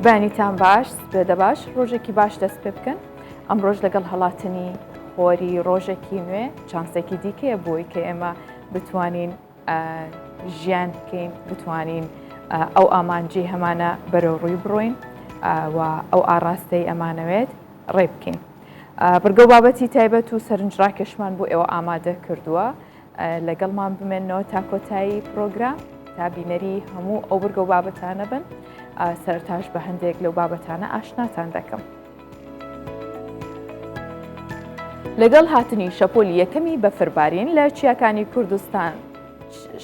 سبانیتان باش سبێدە باش ڕۆژێکی باش دەست پێ بکەن ئەم ڕۆژ لەگەڵ هەڵاتنی خۆری ڕۆژێکی نوێ چانسێکی دیکەیە بۆی کە ئێمە بتوانین ژیان بکەین بتوانین ئەو ئامانجی هەمانە بەرەو ڕووی بڕۆین و ئەو ئاڕاستەی ئەمانەوێت ڕێ بکەین. بەرگە و بابەتی تایبەت و سەرنجڕاکێشمان بۆ ئێوە ئامادە کردووە لەگەڵمان بمێنەوە تا کۆتایی پرۆگرام تا بینەری هەموو ئەو بەرگە و بابەتانە بن. سەرتاش بە هەندێک لەو بابەتانە ئاشناتان دەکەم. لەگەڵ هاتنی شەپۆلی یەکەمی بەفربارین لە چیاکانی کوردستان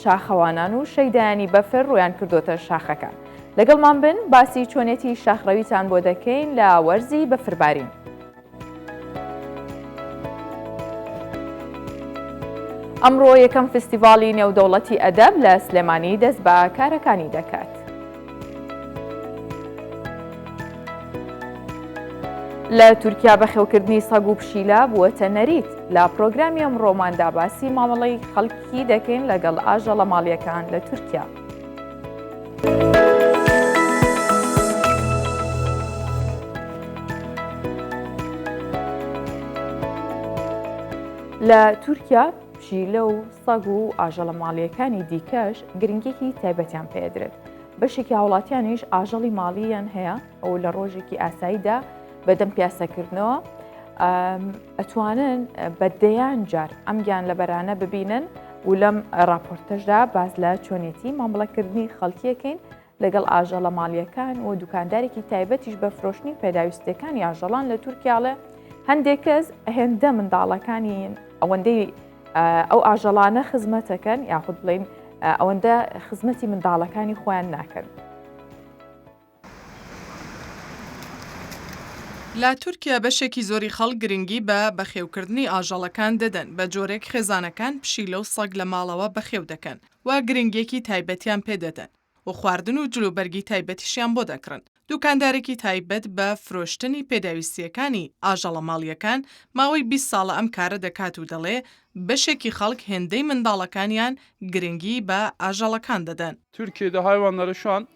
شاخەوانان و شەیدایانی بەفر ڕویان کردوتە شاخەکان. لەگەڵمان بن باسی چۆنێتی شاخڕەویتان بۆ دەکەین لە وەرزی بەفربارین. ئەمڕۆ یەکەم فستیڤاڵی نێودەوڵەتی ئەدەب لە سلێمانی دەست بە کارەکانی دەکات. لە تورکیا بەخێوکردنی سەگ و پشیلە بووەتە نەریت. لە پرۆگرامی ئەمڕۆماندا باسی مامەڵەی خەڵکی دەکەین لەگەڵ ئاژەڵە ماڵیەکان لە تورکیا. لە تورکیا پشیلە و سەگ و ئاژەڵە ماڵیەکانی دیکەش گرنگێکی تایبەتیان پێدرێت. بەشێکی هاوڵاتیانیش ئاژەڵی ماڵیان هەیە ئەو لە ڕۆژێکی ئاساییدا بەدەم پیاسەکردنەوە ئەتوانن بە دەیان جار ئەم گیان لە بەرانە ببینن و لەم راپۆرتەشدا باز لە چۆنێتی مامەڵەکردنی خەڵکیەکەین لەگەڵ ئاژەڵە ماڵیەکان و دوکاندارێکی تایبەتیش بە فرۆشتنی پێداویستەکانی ئاژەڵان لە تورکیاڵێ هەندێک کەس هێندە منداڵەکانی ئەوەندەی ئەو ئاژەڵانە خزمەتەکەن یاخود بڵین ئەوەندە خزمەتی منداڵەکانی خۆیان ناکەن. لە تورکیا بەشێکی زۆری خەڵک گرنگی بە بەخێوکردنی ئاژەڵەکان دەدەن بە جۆرێک خێزانەکان پشیلە و سەگ لە ماڵەوە بەخێو دەکەن و گرنگێکی تایبەتیان پێدەدەن و خواردن و جلوبەرگی تایبەتیشیان بۆ دەکڕن. دوکاندارێکی تایبەت بە فرۆشتنی پێداویستیەکانی ئاژەڵە ماڵیەکان ماوەی 20 ساڵە ئەم کارە دەکات و دەڵێ بەشێکی خەڵک هێندەی منداڵەکانیان گرنگی بە ئاژەڵەکان دەدەن. Türkiye'de hayvanları şu an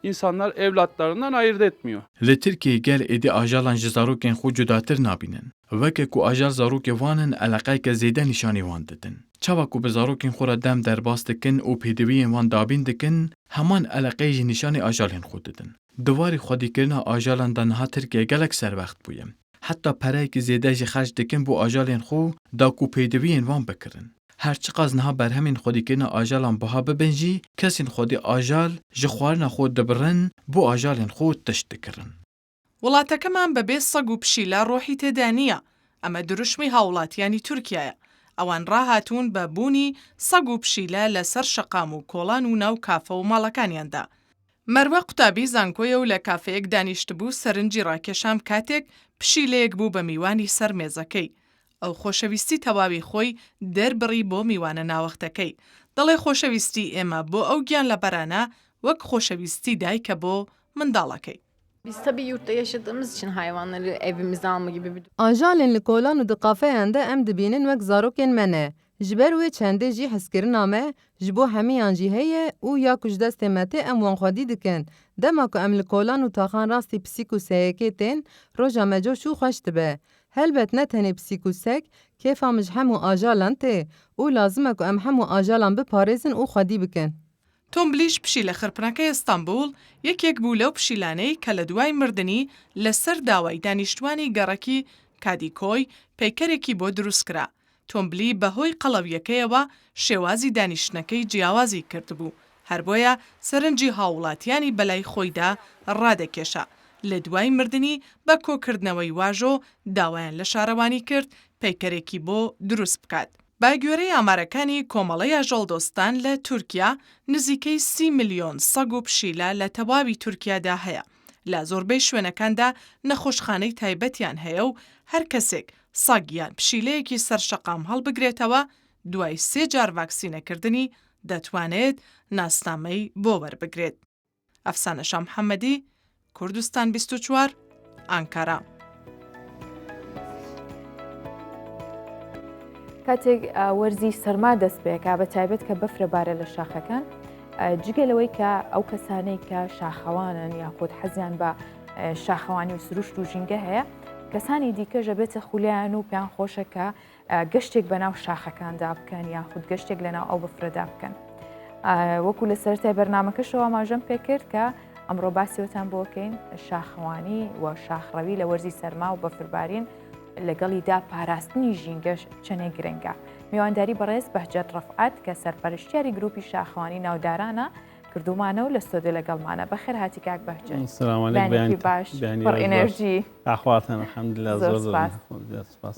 İnsanlar evlatlarından ayırt etmiyor. Li Tirkiye gel êdî ajalan ji zarokên xwe cudatir nabînin. Weke ku ajal zarokê wanin eleqeyke zêde nîşanî wan didin. Çawa ku bi zarokên xwe re dem derbas dikin û pêdiviyên wan dabîn dikin, heman eleqeyê jî nîşanê ajalên xwe didin. Diwarê xwedîkirina ajalan da niha Tirkiye gelek serwext bûye. Heta pereyekî zêde jî xerc dikin bû ajalên xwe da ku pêdiviyên wan bikirin. Her çi qas niha berhemên xwedîkirina ajalan biha bibin jî kesên xwedî ajal ji xwarina xwe dibirin bû ajalên xwe tişt dikirin. وڵاتەکەمان بەبێ سەگ و پشیلە ڕۆحی تێدا نییە. ئەمە دروشمی هاوڵاتیانی تورکیایە. ئەوان ڕاهاتوون بە بوونی سەگ و پشیلە لەسەر شەقام و کۆڵان و ناو کافە و ماڵەکانیاندا. مەروە قوتابی زانکۆیە و لە کافەیەک دانیشتبوو سەرنجی ڕاکێشام کاتێک پشیلەیەک بوو بە میوانی سەر مێزەکەی. ئەو خۆشەویستی تەواوی خۆی دەربڕی بۆ میوانە nاوەختەکەی. دەڵێ خۆشەویستی ئێمە بۆ ئەو گیان لە بەرانە وەک خۆشەویستی دایکە بۆ منداڵەکەی. Biz tabii yurtta yaşadığımız için hayvanları evimize alma gibi bir... Ajalên li kolan û di qafeyan de em dibînin wek zarokên me ne. Ji ber wê çendê jî hezkirina me ji bo hemîyan jî heye û ya ku ji destê me tê em wan xwedî dikin. Dema ku em li kolan û taxan rastî pisîk û seyekê tên, roja me coş û xweş dibe. Helbet ne tenê pisîk û sek, kêfa min ji hemû ajalan tê û lazim e ku em hemû ajalan biparêzin û xwedî bikin. تۆمبلیش پشیلە خرپنەکەی ئەستانبول یەکێک بوو لەو پشیلانەی کە لە دوای مردنی لەسەر داوای دانیشتوانی گەڕەکی کادیکۆی پەیکەرێکی بۆ دروستکرا. تۆمبلی بەهۆی قەڵەویەکەیەوە شێوازی دانیشتنەکەی جیاوازی کردبوو. هەر بۆیە سەرنجی هاوڵاتیانی بەلای خۆیدا ڕادەکێشا. لە دوای مردنی بە کۆکردنەوەی واژۆ داوایان لە شارەوانی کرد پەیکەرێکی بۆ دروست بکات. با گوێرەی ئامارەکانی کۆمەڵەی ئاژەڵدۆستان لە تورکیا نزیکەی 30 ملیۆن سەگ و پشیلە لە تەواوی تورکیادا هەیە. لە زۆربەی شوێنەکاندا نەخۆشخانەی تایبەتیان هەیە و هەر کەسێک سەگیان پشیلەیەکی سەرشەقام هەڵبگرێتەوە دوای 3 جار ڤاکسینەکردنی دەتوانێت ناسنامەی بۆ وەربگرێت. ئەفسانە شاه محەممەدی، کوردستان 24 ئانکارا. کاتێک وەرزی سەرما دەست پێکا بە تایبەت کە بەفرەبارە لە شاخەکان جگەلەوەی کە ئەو کەسانەی کە شاخەوانن یاخود حەزیان بە شاخەوانی و سروشت و ژینگە هەیە کەسانی دیکەژە بێتە خولیان و پێیان خۆشە کە گەشتێک بەناو شاخەکاندا بکەن یاخود گەشتێک لەناو ئەو بەفرەدا بکەن. وەکو لە سەرەتای بەرنامەکەشەوە ماژەم پێکرد کە ئەمڕۆ باسیوەتان بۆکەین شاخەوانی و شاخڕەوی لە وەرزی سەرما و بەفربارین لەگەڵیدا پاراستنی ژینگەش چەندێک گرنگە. میوانداری بەڕێز بەهجەت ڕەفعەت کە سەرپەرشتیاری گروپی شاخەوانی ناودارانە کردومانەوە لە ستۆدیۆ لەگەڵمانە. بەخێر هاتی کاک بەهجەت. سلام باش پڕ ئێنەرژی ئاخواتان الحەمدولله زۆر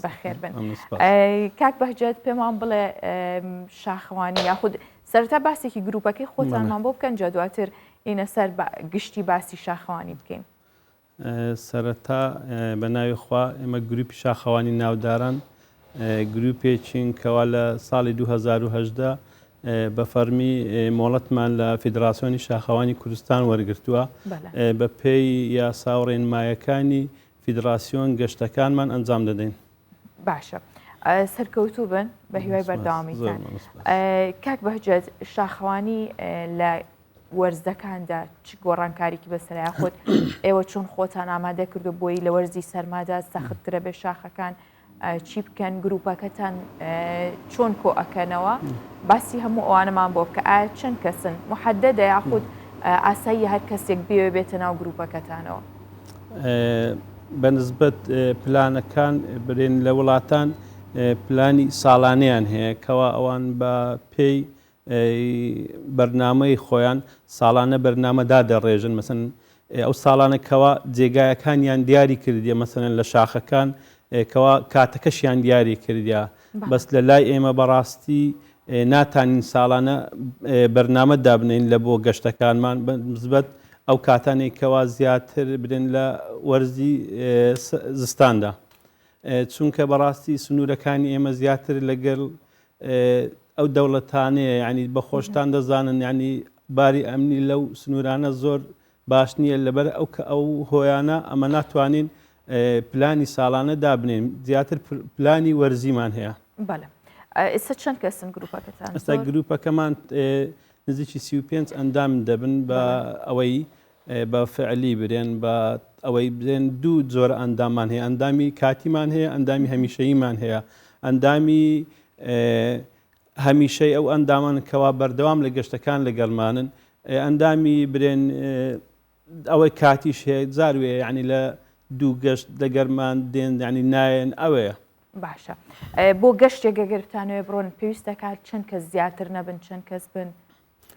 بەخێر بن. کاک بەهجەت پێمان بڵێ شاخەوانی یاخود سەرەتا باسێکی گروپەکەی خۆتانمان بۆ بکەن جا دواتر ئینە سەر گشتی باسی شاخەوانی بکەین. سەرەتا بە ناوی خوا ئێمە گروپی شاخەوانی ناوداران گروپێکین کەوا لە ساڵی 2010 بە فەرمی مۆڵەتمان لە فیدراسیۆنی شاخەوانی کوردستان وەرگرتووە بە پێی یاسا و ڕێنمایەکانی فیدراسیۆن گەشتەکانمان ئەنجام دەدەین. باشە سەرکەوتوو بن بە هیوای بەرداوامیتان. کاک بەهجەت شاخەوانی لە وەرزەکاندا چ گۆڕانکاریکی بەسەرای خۆت ئێوە چۆن خۆتان ئامادە کردو بۆی لە وەرزی سەرمادا سەختترە بێ شاخەکان چی بکەن گروپەکەتان چۆن کۆ ئەکەنەوە باسی هەموو ئەوانەمان بۆ بکە ئایا چەند کەسن محەدەدە یاخود ئاسایی هەر کەسێک بێوێ بێتە ناو گروپەکەتانەوە؟ بەنسبەت پلانەکان برێن لە وڵاتان پلانی ساڵانەیان هەیە کەوا ئەوان بە پێی بەرنامەی خۆیان ساڵانە بەرنامەدا دەڕێژن مەسن ئەو ساڵانەکەەوە جێگایەکانیان دیاری کردیە مەسەن لە شاخەکان کەوا کاتەکەشیان دیاری کردیا بەس لە لای ئێمە بەڕاستی ناتانین ساڵانە بەرنامە دابنین لە بۆ گەشتەکانمان نسبەت ئەو کاتانێکەوە زیاتر برن لە وەرزی زستاندا چونکە بەڕاستی سنوورەکانی ئێمە زیاتر لەگەڵ ئەو دەوڵەتانەیە ینی بەخۆشتان دەزانن ینی باری ئەمنی لەو سنوورانە زۆر باش نییە لەبەر ئەو هۆیانە ئەمە ناتوانین پلانی ساڵانە دابنین زیاتر پلانی وەرزیمان هەیە. بەڵێ ئێستا چەند کەسن گروپەکەتان؟ ئێستا گروپەکەمان نزیکی 35 ئەندام دەبن بە ئەوەی بە فعلی برێن بە ئەوەی برێن دوو جۆرە ئەندامان هەیە ئەندامی کاتیمان هەیە ئەندامی هەمیشەییمان هەیە ئەندامی هەمیشەی ئەو ئەندامان کەوا بەردەوام لە گەشتەکان لەگەڵمانن ئەندامی برێن ئەوەی کاتیش هەیە جاروێ ینی لە دوو گەشت لەگەرمان دێن ینی نایەن ئەوەیە. باشە بۆ گەشتێک گەگرتانەوە بڕۆن پێویستە کات چەند کەس زیاتر نەبن چەند کەس بن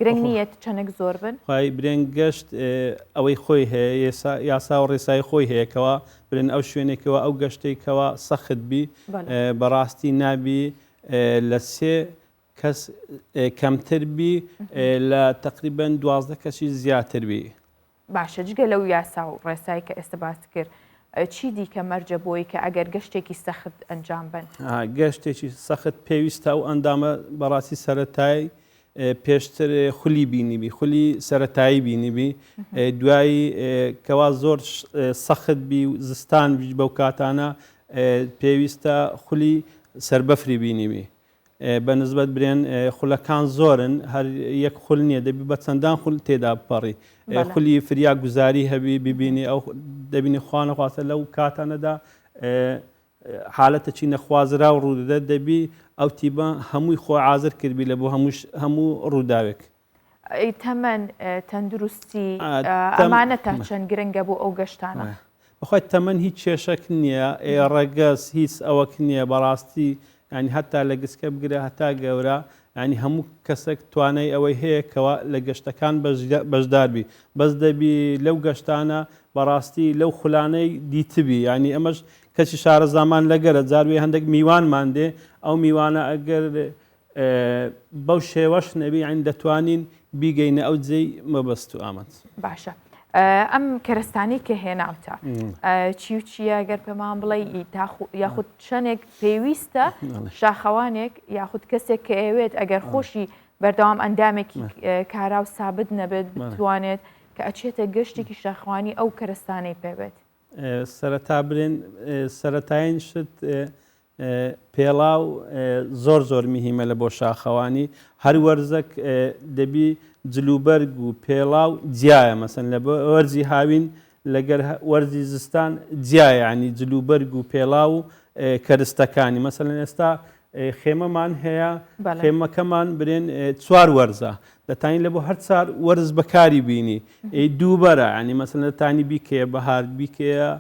گرنگ نیەت چەندێک زۆر بن؟ خی برێن گەشت ئەوەی خۆی هەیە یاسا و ڕێسایی خۆی هەیەکەوە برێن ئەو شوێنێکەوە ئەو گەشتێکەوە سەخت بی بەڕاستی نابی لە سێ کەس کەمتر بی لە تقریبەن 12 کەسی زیاتر بی. باشە جگە لەو یاسا و ڕێسایی کە ئێستا باس کرد چی دیکە مەرجە بۆی کە ئەگەر گەشتێکی سەخت ئەنجام بن؟ گەشتێکی سەخت پێویستە و ئەندامە بەڕاستی سەرەتایی پێشتر خولی بینیبی خولی سەرەتایی بینیبی دوایی کەوا زۆر سەخت بی و زستان بەو کاتانە پێویستە خولی سربەفری بینیبی بە نسبەت برێن خولەکان زۆرن هەر یەک خول نییە دەبی بە چەندان خول تێدا بپەڕی خولی فریا گوزاری هەبی ببینی ئەو دەبینی خوانەخواتە لەو کاتانەدا حالەتە چی نەخوازرا و ڕوودەدە دەبی ئەو تیبە هەمووی خۆ عازر کردبی لە بۆ هەموو ڕووداوێک. تەمەەن تەندروستی ئەمانە تا چەند گرنگە بۆ ئەو گەشتانە؟ بەخوای تەمەەن هیچ کێشەک نییە ڕەگەز هیچ ئەوەک نییە بەڕاستی ینی هەتا لە گسکە بگرە هەتا گەورە ینی هەموو کەسێک توانای ئەوەی هەیە کەوا لە گەشتەکان بەشداربی بەس دەبی لەو گەشتانە بەڕاستی لەو خولانەی دیتبی ینی ئەمەش کەسی شارە زامان لەگەرە جاروێ هەندێک میوانمان دێ ئەو میوانە ئەگەر بەو شێوەش نەبی عین دەتوانین بیگەینە ئەو جێی مەبەست و ئامەد. باشە ئەم کەرستانی کە هێناوتە چی و چیە گەر پێمان بڵێ یاخود چەندێک پێویستە شاخەوانێک یاخود کەسێک کە ئەوێت ئەگەر خۆشی بەردەوام ئەندامێکی کارا و سابت نەبێت بتوانێت کە ئەچێتە گەشتێکی شاخەوانی ئەو کەرستانەی پێبێت. سەرەتا برێن سەرەتایین شت پێڵاو زۆر میهمە لە بۆ شاخەوانی هەر وەرزەک دەبی جلوبەرگ و پێڵاو جیایە مەسەن لە وەرزی هاوین لەگەر وەرزی زستان جیایە ینی جلوبەرگ و پێڵاو و کەرستەکانی مەسەلەن ئێستا خێمەمان هەیە خێمەکەمان برێن 4 وەرزە دەتانی لە بۆ هەر 4 وەرز بەکاری بینی دووبەرە ینی مەسەلەن دەتانی بیکەیە بەهار بیکەیە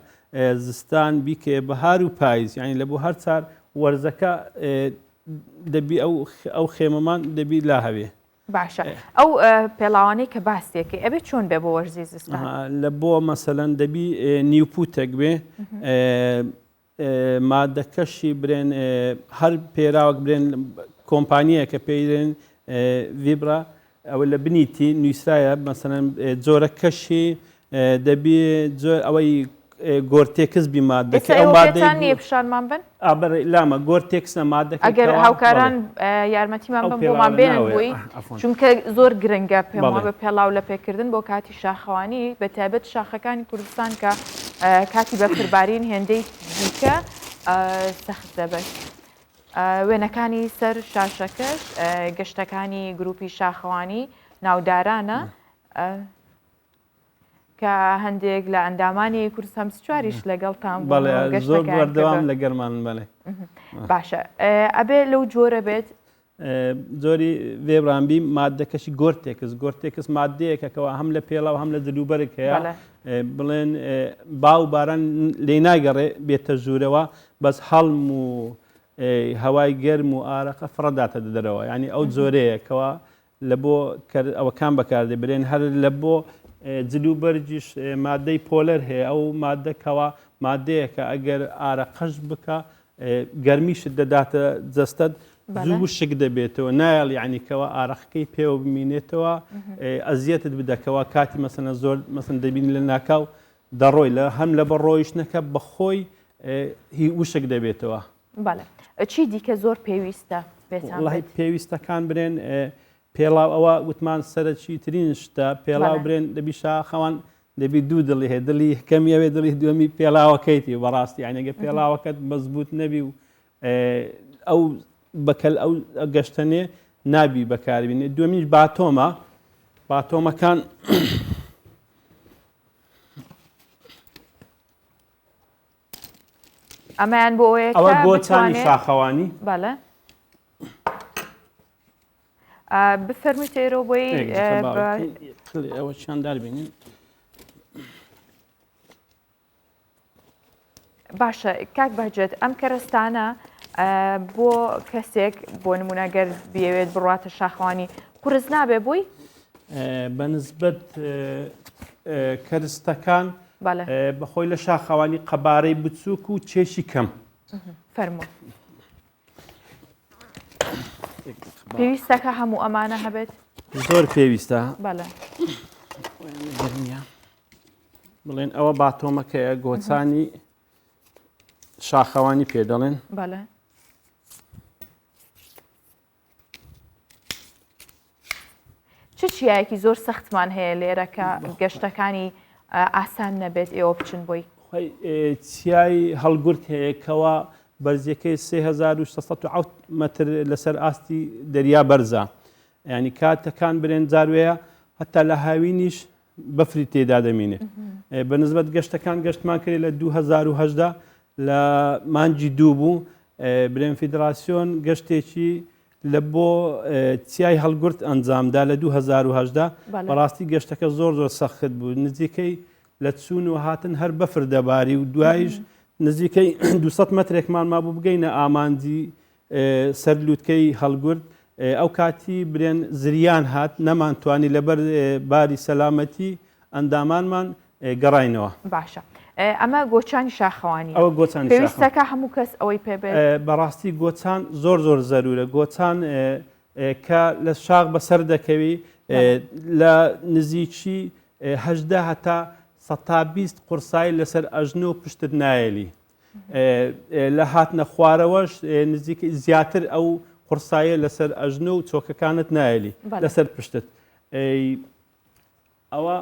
زستان بیکەیە بەهار و پاییز ینی لە بۆ هەر 4 وەرزەکە دەبی ئەو خێمەمان دەبی لا هەوێ باشە ئەو پێڵاوانەی کە باسیەکەی ئەبێ چۆن بێ بۆ وەرزی زستان لە بۆ مەسەلەن دەبی نیوپوتێک بێ مادەکەشی برێن هەر پێراوەک برێن کۆمپانیە کە پێیرێن ڤیبرا ئەوە لە بنیتی نووسرایە مەسەلەن جۆرەکەشی دەبی ئەوەی گۆرتێکس بی مادەکە ئەو مادەیان نییە پیشانمان بن لامە گۆرتێکسە مادەکە ئەگەر هاوکاران یارمەتیمان بن بۆمان بێنن بووی چونکە زۆر گرنگە پێم بە پێڵاو لە پێکردن بۆ کاتی شاخەوانی بە تایبەت شاخەکانی کوردستان کە کاتی بەفربارین هێندەی دیکە سەخت دەبێت وێنەکانی سەر شاشەکەش گەشتەکانی گروپی شاخەوانی ناودارانە کە هەندێک لە ئەندامانی کوردستان چواریش لەگەڵتان زۆر بەردەوام لەگەرمان بڵێ باشە ئەبێ لەو جۆرە بێت زۆری وێبرانبی مادەکەشی گۆرتێکس مادەیەکەکەەوە هەم لە پێڵاو هەم لە جلوبەرێک هەیە بڵێن باو باران لێ ناگەڕێ بێتە ژوورەوە بەس هەڵم و هەوای گەرم و ئارەقە فڕەداتە دەرەوە ینی ئەو جۆرەیەکەوە لە بۆ ئەوەکان بەکاردێ برێن هەر لە بۆ جلوبەرجیش مادەی پۆلەر هەیە ئەو مادەکەوە مادەیەکە ئەگەر ئارەقەش بکە گەرمیشت دەداتە جەستەت زوو شک دەبێتەوە نایڵ یعنیکەوە ئارەقەکەی پێوە بمینێتەوە ئەزیەتت بدەکەوە کاتی مەسەنە زۆر مەسن دەبین لە ناکاو دەڕۆی لە هەم لە بەڕۆیش نەکە بەخۆی هی وشک دەبێتەوە بەڵێ چی دیکە زۆر پێویستە وڵی پێویستەکان برێن پێڵاو ئەوە وتمان سەرچی ترین شتە پێڵاو برێن دەبی شاخەوان دەبی دوو دڵی هەیە دڵی کەمیەوێ دڵی دووەمی پێڵاوەکەیتی بەڕاستی یانەگە پێڵاوەکەت مەزبوط نەبی و ئەو بەکەل ئەو گەشتەنێ نابی بەکاربینێ دووەمیش باتۆمەکان ئەمایان بۆ ئەوە گۆچانی شاخەوانی بەڵێ بفەرمی تێرۆ بۆی ئەوە چیاندار بینین باشە کاک بەهجەت ئەم کەرستانە بۆ کەسێک بۆ نمونەگەر بێوێت بڕاتە شاخەوانی قورس نابێ بووی بەنسبەت کەرستەکان بەخۆی لە شاخەوانی قەبارەی بچووک و چێشی کەم فەرموو پێویستەکە هەموو ئەمانە هەبێت زۆر پێویستە بەڵێ بڵێن ئەوە باتۆمەکەیە گۆچانی شاخەوانی پێ دەڵێن بەڵێ چ چیایەکی زۆر سەختمان هەیە لێرە کە گەشتەکانی ئاسان نەبێت ئێوە بچن بۆی چیای هەڵگورت هەیەکەوە بەرزەکەی 3600 متر لەسەر ئاستی دەریا بەرزە ینی کاتەکان برێن جاروەیە هەتا لە هاوینیش بەفری تێدا دەمینێت بەنسبەت گەشتەکان گەشتمان کرێت لە 2010 لە مانجی دوو بوو برێن فیدراسیۆن گەشتێکی لە بۆ چیای هەڵگورت ئەنجامدا لە 2010 بەڕاستی گەشتەکە زۆر سەخت بوو نزیکەی لە چوون و هاتن هەر بەفر دەباری و دوایش نزیکەی 200 مترێکمان مابوو بگەینە ئامانجی سەرلووتکەی هەڵگورت ئەو کاتی برێن زریان هات نەمانتوانی لەبەر باری سەلامەتی ئەندامانمان گەڕاینەوە باشە ئەمە گۆچانی شاخەوانی ئەوە گۆچانی پێویستەکە هەموو کەس ئەوەی پێبێت بەڕاستی گۆچان زۆر زەرورە گۆچان کە لە شاخ بەسەر دەکەوی لە نزیکی 18 هەتا 120 قورسایی لەسەر ئەژنۆ و پشتت نایەلی لە هاتنە خوارەوەش نزیکی زیاتر ئەو قورسایە لەسەر ئەژنۆ و چۆکەکانت نایەلی لەسەر پشتت ئەوە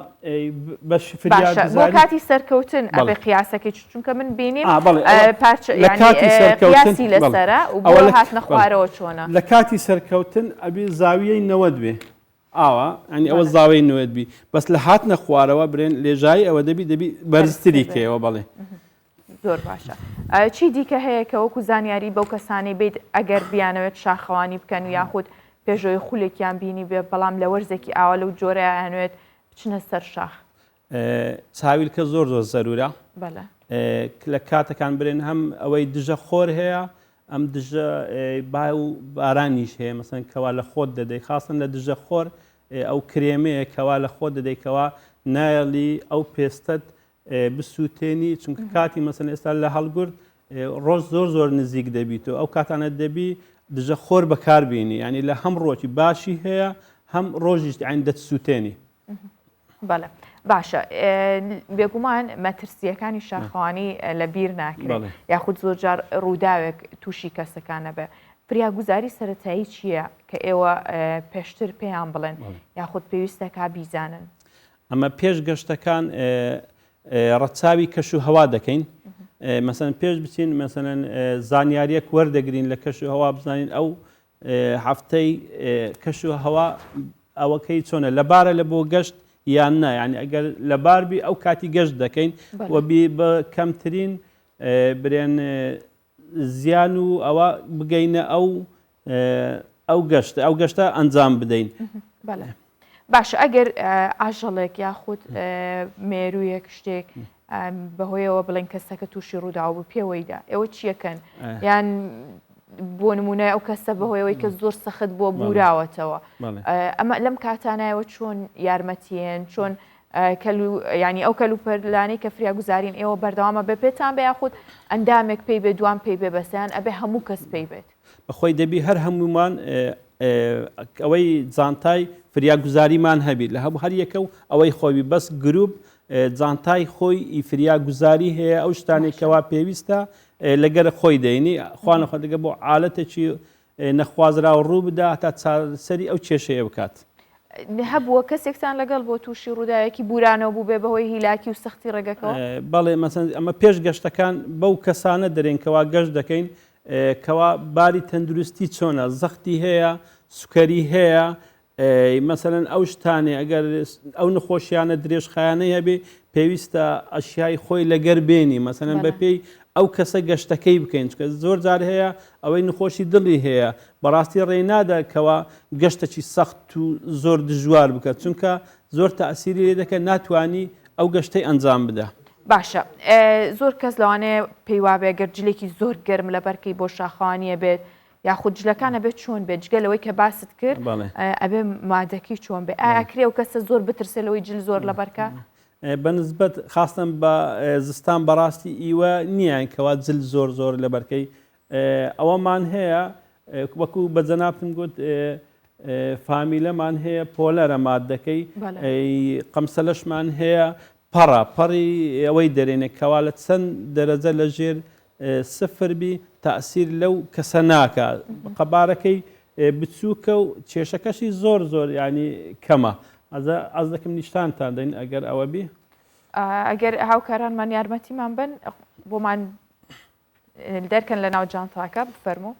بۆ کاتی سەرکەوتن ئەبێ قیاسەکەی چونکە من بینیم قیاسی لەسەرە و بۆ هاتنە خوارەوە چۆنە لە کاتی سەرکەوتن ئەبێ زاویەی 90 بێ ئاوا ئەنی ئەوە بەڵێ. زاوی نوێت بی بەس لە هاتنە خوارەوە برێن لێژایی ئەوە دەبی بەرزتری کەەوە بەڵێ. زۆر باشە. چی دیکە هەیە کە وەکو زانیاری بەو کەسانی بیت ئەگەر بیانەوێت شاخەوانی بکەن و یاخود پێشۆی خولێکیان بینی بێ بەڵام لە وەرزێکی ئاوا لەو جۆرەیانوێت بچنە سەر شاخ. چاویلکە زۆر زەرورە بەڵێ. لە کاتەکان برێن هەم ئەوەی دژە خۆر هەیە ئەم دژە با و بارانیش هەیە مەسەن کەوا لە خۆت دەدەی خاستن لە دژە خۆر ئەو کرێمەیە کەوا لە خۆت دەدەیکەوە نایڵی ئەو پێستت بسووتێنی چونکە کاتی مەسەن ئێستا لە هەڵگورد ڕۆژ زۆر نزیک دەبیتەوە ئەو کاتانە دەبی دژە خۆر بەکاربیێنی ینی لە هەم ڕۆکی باشی هەیە هەم ڕۆژیش عین دەسووتێنی. بەڵێ باشە بێگومان مەترسیەکانی شاخەوانی لە بیر ناکرێت یاخود زۆرجار ڕووداوێک تووشی کەسەکانە بێ فریاگوزاری سەرەتایی چییە کە ئێوە پێشتر پێیان بڵێن یاخود پێویستە کا بیزانن؟ ئەمە پێش گەشتەکان ڕەچاوی کەش و هەوا دەکەین مەسەن پێش بچین مەسەن زانیاریەک وەردەگرین لە کەش و هەوا بزانین ئەو هەفتەی کەش و هەوا ئەوەکەی چۆنە لەبارە لە بۆ گەشت یان نا ینی ئەگەر لە باربی ئەو کاتی گەشت دەکەین و بە کەمترین برێن زیان و ئەوە بگەینە ئەو گەشتە ئەنجام بدەین. باشە ئەگەر ئاژەڵێک یاخود مێروویەک شتێک بەهۆیەوە بڵێن کەسەکە تووشی ڕووداوە بوو پێوەیدا ئێوە چیەکەن یان بۆ نمونای ئەو کەسە بەهۆیەوەی کە زۆر سەخت بۆ بوراوەتەوە ئەمە لەم کاتانایەوە چۆن یارمەتیێن چۆن ینی ئەو کەلوپەرلانەی کە فریاگوزارین ئێوە بەردەوامە بە پێتان بە یاخود ئەندامێک پێی بێ دوام پێی بێ بەسییان ئەبێ هەموو کەس پێی بێت بەخۆی دەبی هەر هەمومان ئەوەی جانتای فریاگوزاریمان هەبی لە هەموو هەر یەکە و ئەوەی خۆی بەس گروپ جانتای خۆی فریاگوزاری هەیە ئەو شتانێکەوە پێویستە لەگەر خۆی دەینی خوانە خۆ دەگە بۆ عالەتێکی نەخوازرا و ڕوو بدا تا سەری ئەو کێشەیە بکات. هەبووە کەسێکتان لەگەڵ بۆ تووشی ڕووداوێکی بورانەوە بوو بێ بەهۆی هیلاکی و سەختی ڕێگەکەەوە؟ بەڵێ مەسەن ئەمە پێش گەشتەکان بەو کەسانە دەرێنکەوە گەشت دەکەین کەوا باری تەندروستی چۆنە زەختی هەیە سوکەری هەیە مەسەرەن ئەو شتانێ ئەگەر ئەو نەخۆشیانە درێژخایانەی هەبێ پێویستە ئەشیای خۆی لەگەر بێنی مەسەرەن بەپێی ئەو کەسە گەشتەکەی بکەین چکە زۆر جار هەیە ئەوەی نخۆشی دڵی هەیە بەڕاستی ڕێنادا کەوا گەشتێکی سەخت و زۆر دژوار بکات چونکە زۆر تەئسیری لێ دەکە ناتوانی ئەو گەشتەی ئەنجام بدە. باشە زۆر کەس لەوانەیە پێی وابێ گەر جلێکی زۆر گەرم لە بەرکەی بۆ شاخەوانیە بێت یاخود جلەکانە بێت چۆن بێت جگەلەوەی کە باست کرد ئەبێ مادەکی چۆن بێ ئاکرێ و کەسە زۆر بترسێلەوەی جل زۆر لە بەرکە؟ بەنسبەت خاستن بە زستان بەڕاستی ئیوە نییان کەوا جل زۆر لە بەرکەی ئەوەمان هەیە وەکو بە جەنابتم گوت فامیلەمان هەیە پۆلەرە مادەکەی قەمسەلەشمان هەیە پەڕی ئەوەی دەرێنێکەوە لە چەند دەرەجە لە ژێر سفربی تەئسیر لەو کەسە ناکە قەبارەکەی بچووکە و کێشەکەشی زۆر ینی کەمە. ئەز دەکەم نیشتانتان دەین ئەگەر ئەوە بی ئەگەر هاوکارانمان یارمەتیمان بن بۆمان دەرکەن لە ناو جانتاکە بفەرموو.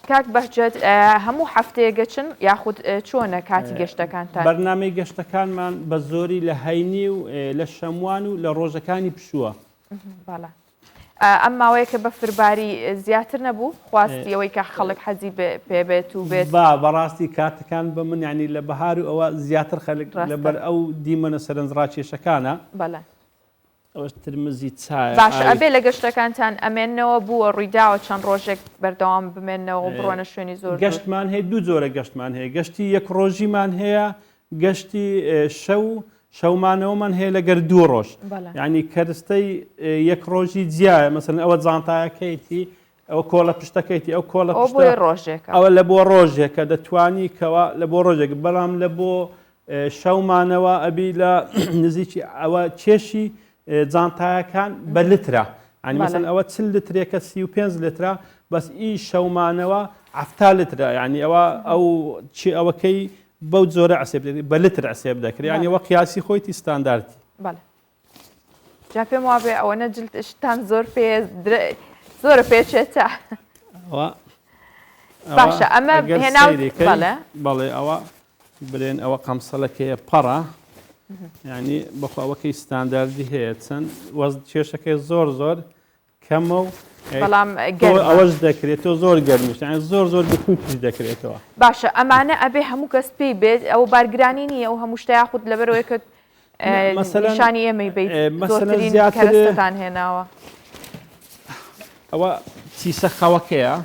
کاک بەهجەت هەموو هەفتەیە گەچن یاخود چۆنە کاتی گەشتەکانتان؟ بەرنامەی گەشتەکانمان بە زۆری لە هەینی و لە شەموان و لە ڕۆژەکانی پشووە. باڵە ئەم ماوەیە کە بە فرباری زیاتر نەبوو خواستی ئەوەی کە خەڵک حەزی پێبێت و بێت بەڕاستی کاتەکان بە من ینی لە بەهار و ئەوە زیاتر خەلک لەبەر ئەو دیمەنە سەرنجڕاکێشەکانە بەڵێ ئەوەش ترمزی چای باش ئەبێ لە گەشتەکانتان ئەمێنەوە بووە ڕوویداوە چەند ڕۆژێک بەردەوام بمێنەوە بڕۆنە شوێنی زۆر گەشتمان هەیە دوو جۆرە گەشتمان هەیە گەشتی یەک ڕۆژیمان هەیە گەشتی شەومانەوەمان هەیە لەگەر دوو ڕۆژ ینی کەرستەی یەک ڕۆژی جیایە مەسەن ئەوە جانتایەکەیتی ئەوە کۆڵە پشتەکەیتی ئەو کۆڵە ڕۆژێک ئەوە لە بۆ ڕۆژێک کە دەتوانی کەوا لە بۆ ڕۆژێک بەڵام لە بۆ شەومانەوە ئەبی لە نزیکی ئەوە کێشی جانتایەکان بە لترە ینی مەسەن ئەوە 40 لترێکە 35 لترە بەس ئی شەومانەوە 7 لترە ینی ئەوە ئەوەکەی بەو جۆرە عسێب بە لتر عسێب دەکرێت ینی ئەوە قیاسی خۆیتی ستانداردی. جا پێم وابێ ئەوەنە جلتشتان زۆرە پێچێتە باشە ئەمە هێناو بەڵێ بەڵێ ئەوە برێن ئەوە قەمسەلەکەیە پەڕە ینی بەخواوەکەی ستانداردی هەیە چەند وەز کێشەکەی زۆر کەمە و بەڵام ئەوەش دەکرێتەوە زۆر گەرمیش زۆر بکوتیش دەکرێتەوە باشە ئەمانە ئەبێ هەموو کەس پێی بێت ئەو بارگرانی نییە ئەو هەموو شتیا خودت لەبەرەوەی کە نیشانی ئێمەی بیت زۆرترین کەرەستەتان هێناوە ئەوە چیسە خەوەکەیە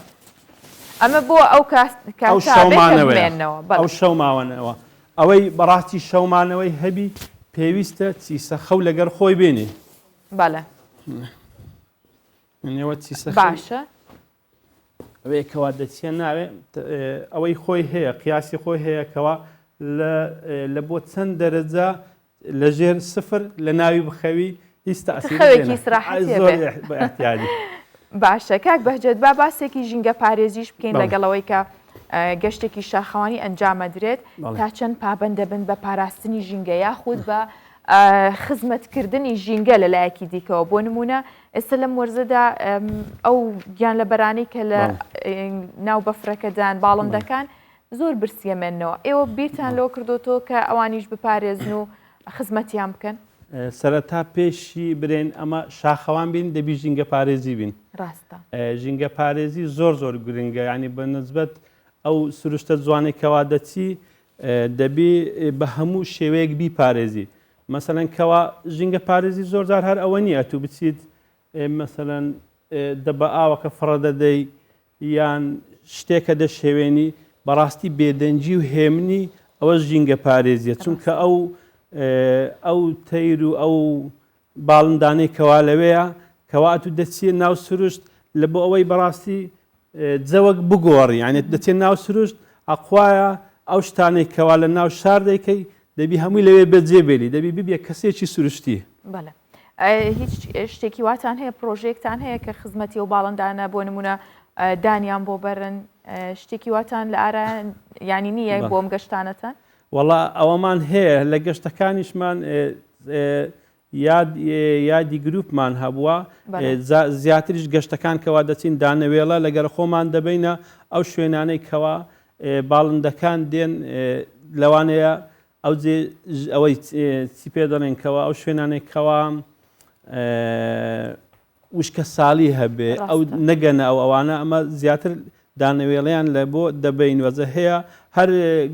ئەمە بۆ ئەو کاتێنەوە ئەو شەوماوەنەوە ئەوەی بەڕاستی شەومانەوەی هەبی پێویستە چیسە خەو لەگەر خۆی بێنێ بەڵێ نێوە چیسە باشە ئەوەیەکەوە دەچێ ناوێ ئەوەی خۆی هەیە قیاسی خۆی هەیەکەوە لە بۆ چەند دەرەجە لە ژێر سفر لە ناوی بخەوی هیچ خەوێکی سراحەتی احتیاجی باشە کاک بەهجەت با باسێکی ژینگە پارێزیش بکەین لەگەڵەوەی کە گەشتێکی شاخەوانی ئەنجامەدرێت تا چەند پابەند دەبن بە پاراستنی ژینگە یاخود بە خزمەتکردنی ژینگە لەلایەکی دیکەوە بۆ نمونە ئێستا لەم وەرزەدا ئەو گیان لە بەرانی کە لە ناو بەفرەکەدان باڵندەکان زۆر برسیەمێنەوە ئێوە بیرتان لەوە کردوتەوە کە ئەوانیش بپارێزن و خزمەتیان بکەن سەرەتا پێشی برێن ئەمە شاخەوان بین دەبی ژینگە پارێزی بین ڕاستە ژینگە پارێزی زۆر گرنگە ینی بە نسبەت ئەو سروشتە جوانێکەوا دەچی دەبی بە هەموو شێوەیەک بیپارێزی مەسەلەن کەوا ژینگە پارێزی زۆرجار هەر ئەوە نیە تو بچیت مەسەلەن دەبە ئاوەکە فڕە دەدەی یان شتێکە دەشێوێنی بەڕاستی بێدەنجی و هێمنی ئەوە ژینگە پارێزیە چونکە ئەو تەیر و ئەو باڵندانەی کەوا لەوەیە کەوا تو دەچێت ناو سروشت لە بۆ ئەوەی بەڕاستی جەوەک بگۆڕی یانێ دەچێت ناو سروشت ئەخوایە ئەو شتانێک کەوا لە ناو شار دەیکەی دەبی هەمووی لەوێ بەجێبێری دەبی ببیە کەسێکی سروشتی بەڵێ هیچ شتێکی واتان هەیە پرۆژێکتان هەیە کە خزمەتی و باڵندانە بۆ نمونە دانیان بۆ بەرن شتێکی واتان لە ئارە ینی نییە بۆم گەشتانەتان وەڵا ئەوەمان هەیە لە گەشتەکانیشمان یادی گروپمان هەبووە زیاتریش گەشتەکان کەوا دەچین دانەوێڵە لەگەر خۆمان دەبینە ئەو شوێنانەی کەوا باڵندەکان دێن لەوانەیە ئەوەی چی پێ دەڵێنکەوە ئەو شوێنانێک کەوا وشکە ساڵی هەبێ ئەو نەگەنە ئەوانە ئەمە زیاتر دانەوێڵیان لە بۆ دەبین وەزە هەیە هەر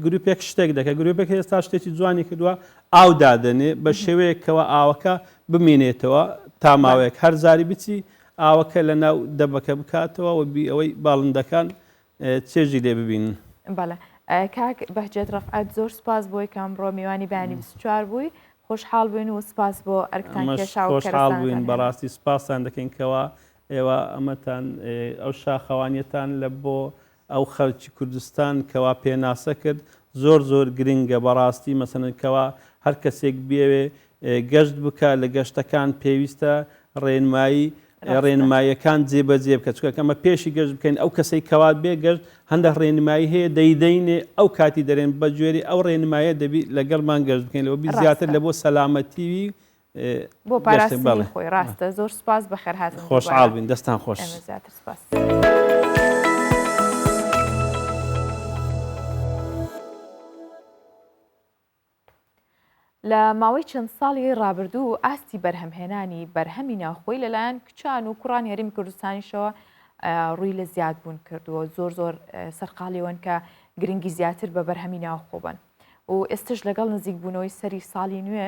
گروپێک شتێک دەکە گروپێک هێستا شتێکی جوانی کردووە ئاو دادنێ بە شێوەیەکەوە ئاوەکە بمێنێتەوە تا ماوەیەک هەر زاری بچی ئاوەکە لە ناو دەبەکە بکاتەوە و ئەوەی باڵندەکان چێژی لێ ببینن. بەڵێ کاک بەهجەت ڕەفعەت زۆر سپاس بۆی کە ئەمڕۆ میوانی بەیانی 24 بووی خۆشحاڵ بووین و سپاس بۆ ئەرکتان کێشا و خۆشحاڵ بووین بەڕاستی سپاسان دەکەینکەوە ئێوە ئەمەتان ئەو شاخەوانیەتان لە بۆ ئەو خەڵکی کوردستان کەوا پێناسە کرد زۆر گرنگە بەڕاستی مەسەنکەوە هەر کەسێک بێوێ گەشت بکە لە گەشتەکان پێویستە ڕێنماییەکان جێبەجێ بکە چکە ئەمە پێشی گەشت بکەین ئەو کەسەی کەوات بێ گەشت هەندێک ڕێنمایی هەیە دەیدەینێ ئەو کاتی دەرێن بە گوێری ئەو ڕێنمایە دەبی لەگەڵمان گەشت بکەین لەوە زیاتر لە بۆ سەلامەتیوی بۆ پاراستنی خۆی ڕاستە زۆر سپاس بەخێر هاتن خۆشحاڵ بین دەستان خۆش زیاتر سپاس. لە ماوەی چەند ساڵی ڕابردوو ئاستی بەرهەمهێنانی بەرهەمی ناوخۆی لەلایەن کچان و کوڕان هێرمی کوردستانیشەوە ڕووی لە زیاد بوون کردووە زۆر سەرقاڵیەوەن کە گرنگی زیاتر بە بەرهەمی ناوخۆ بن و ئێستش لەگەڵ نزیکبوونەوەی سەری ساڵی نوێ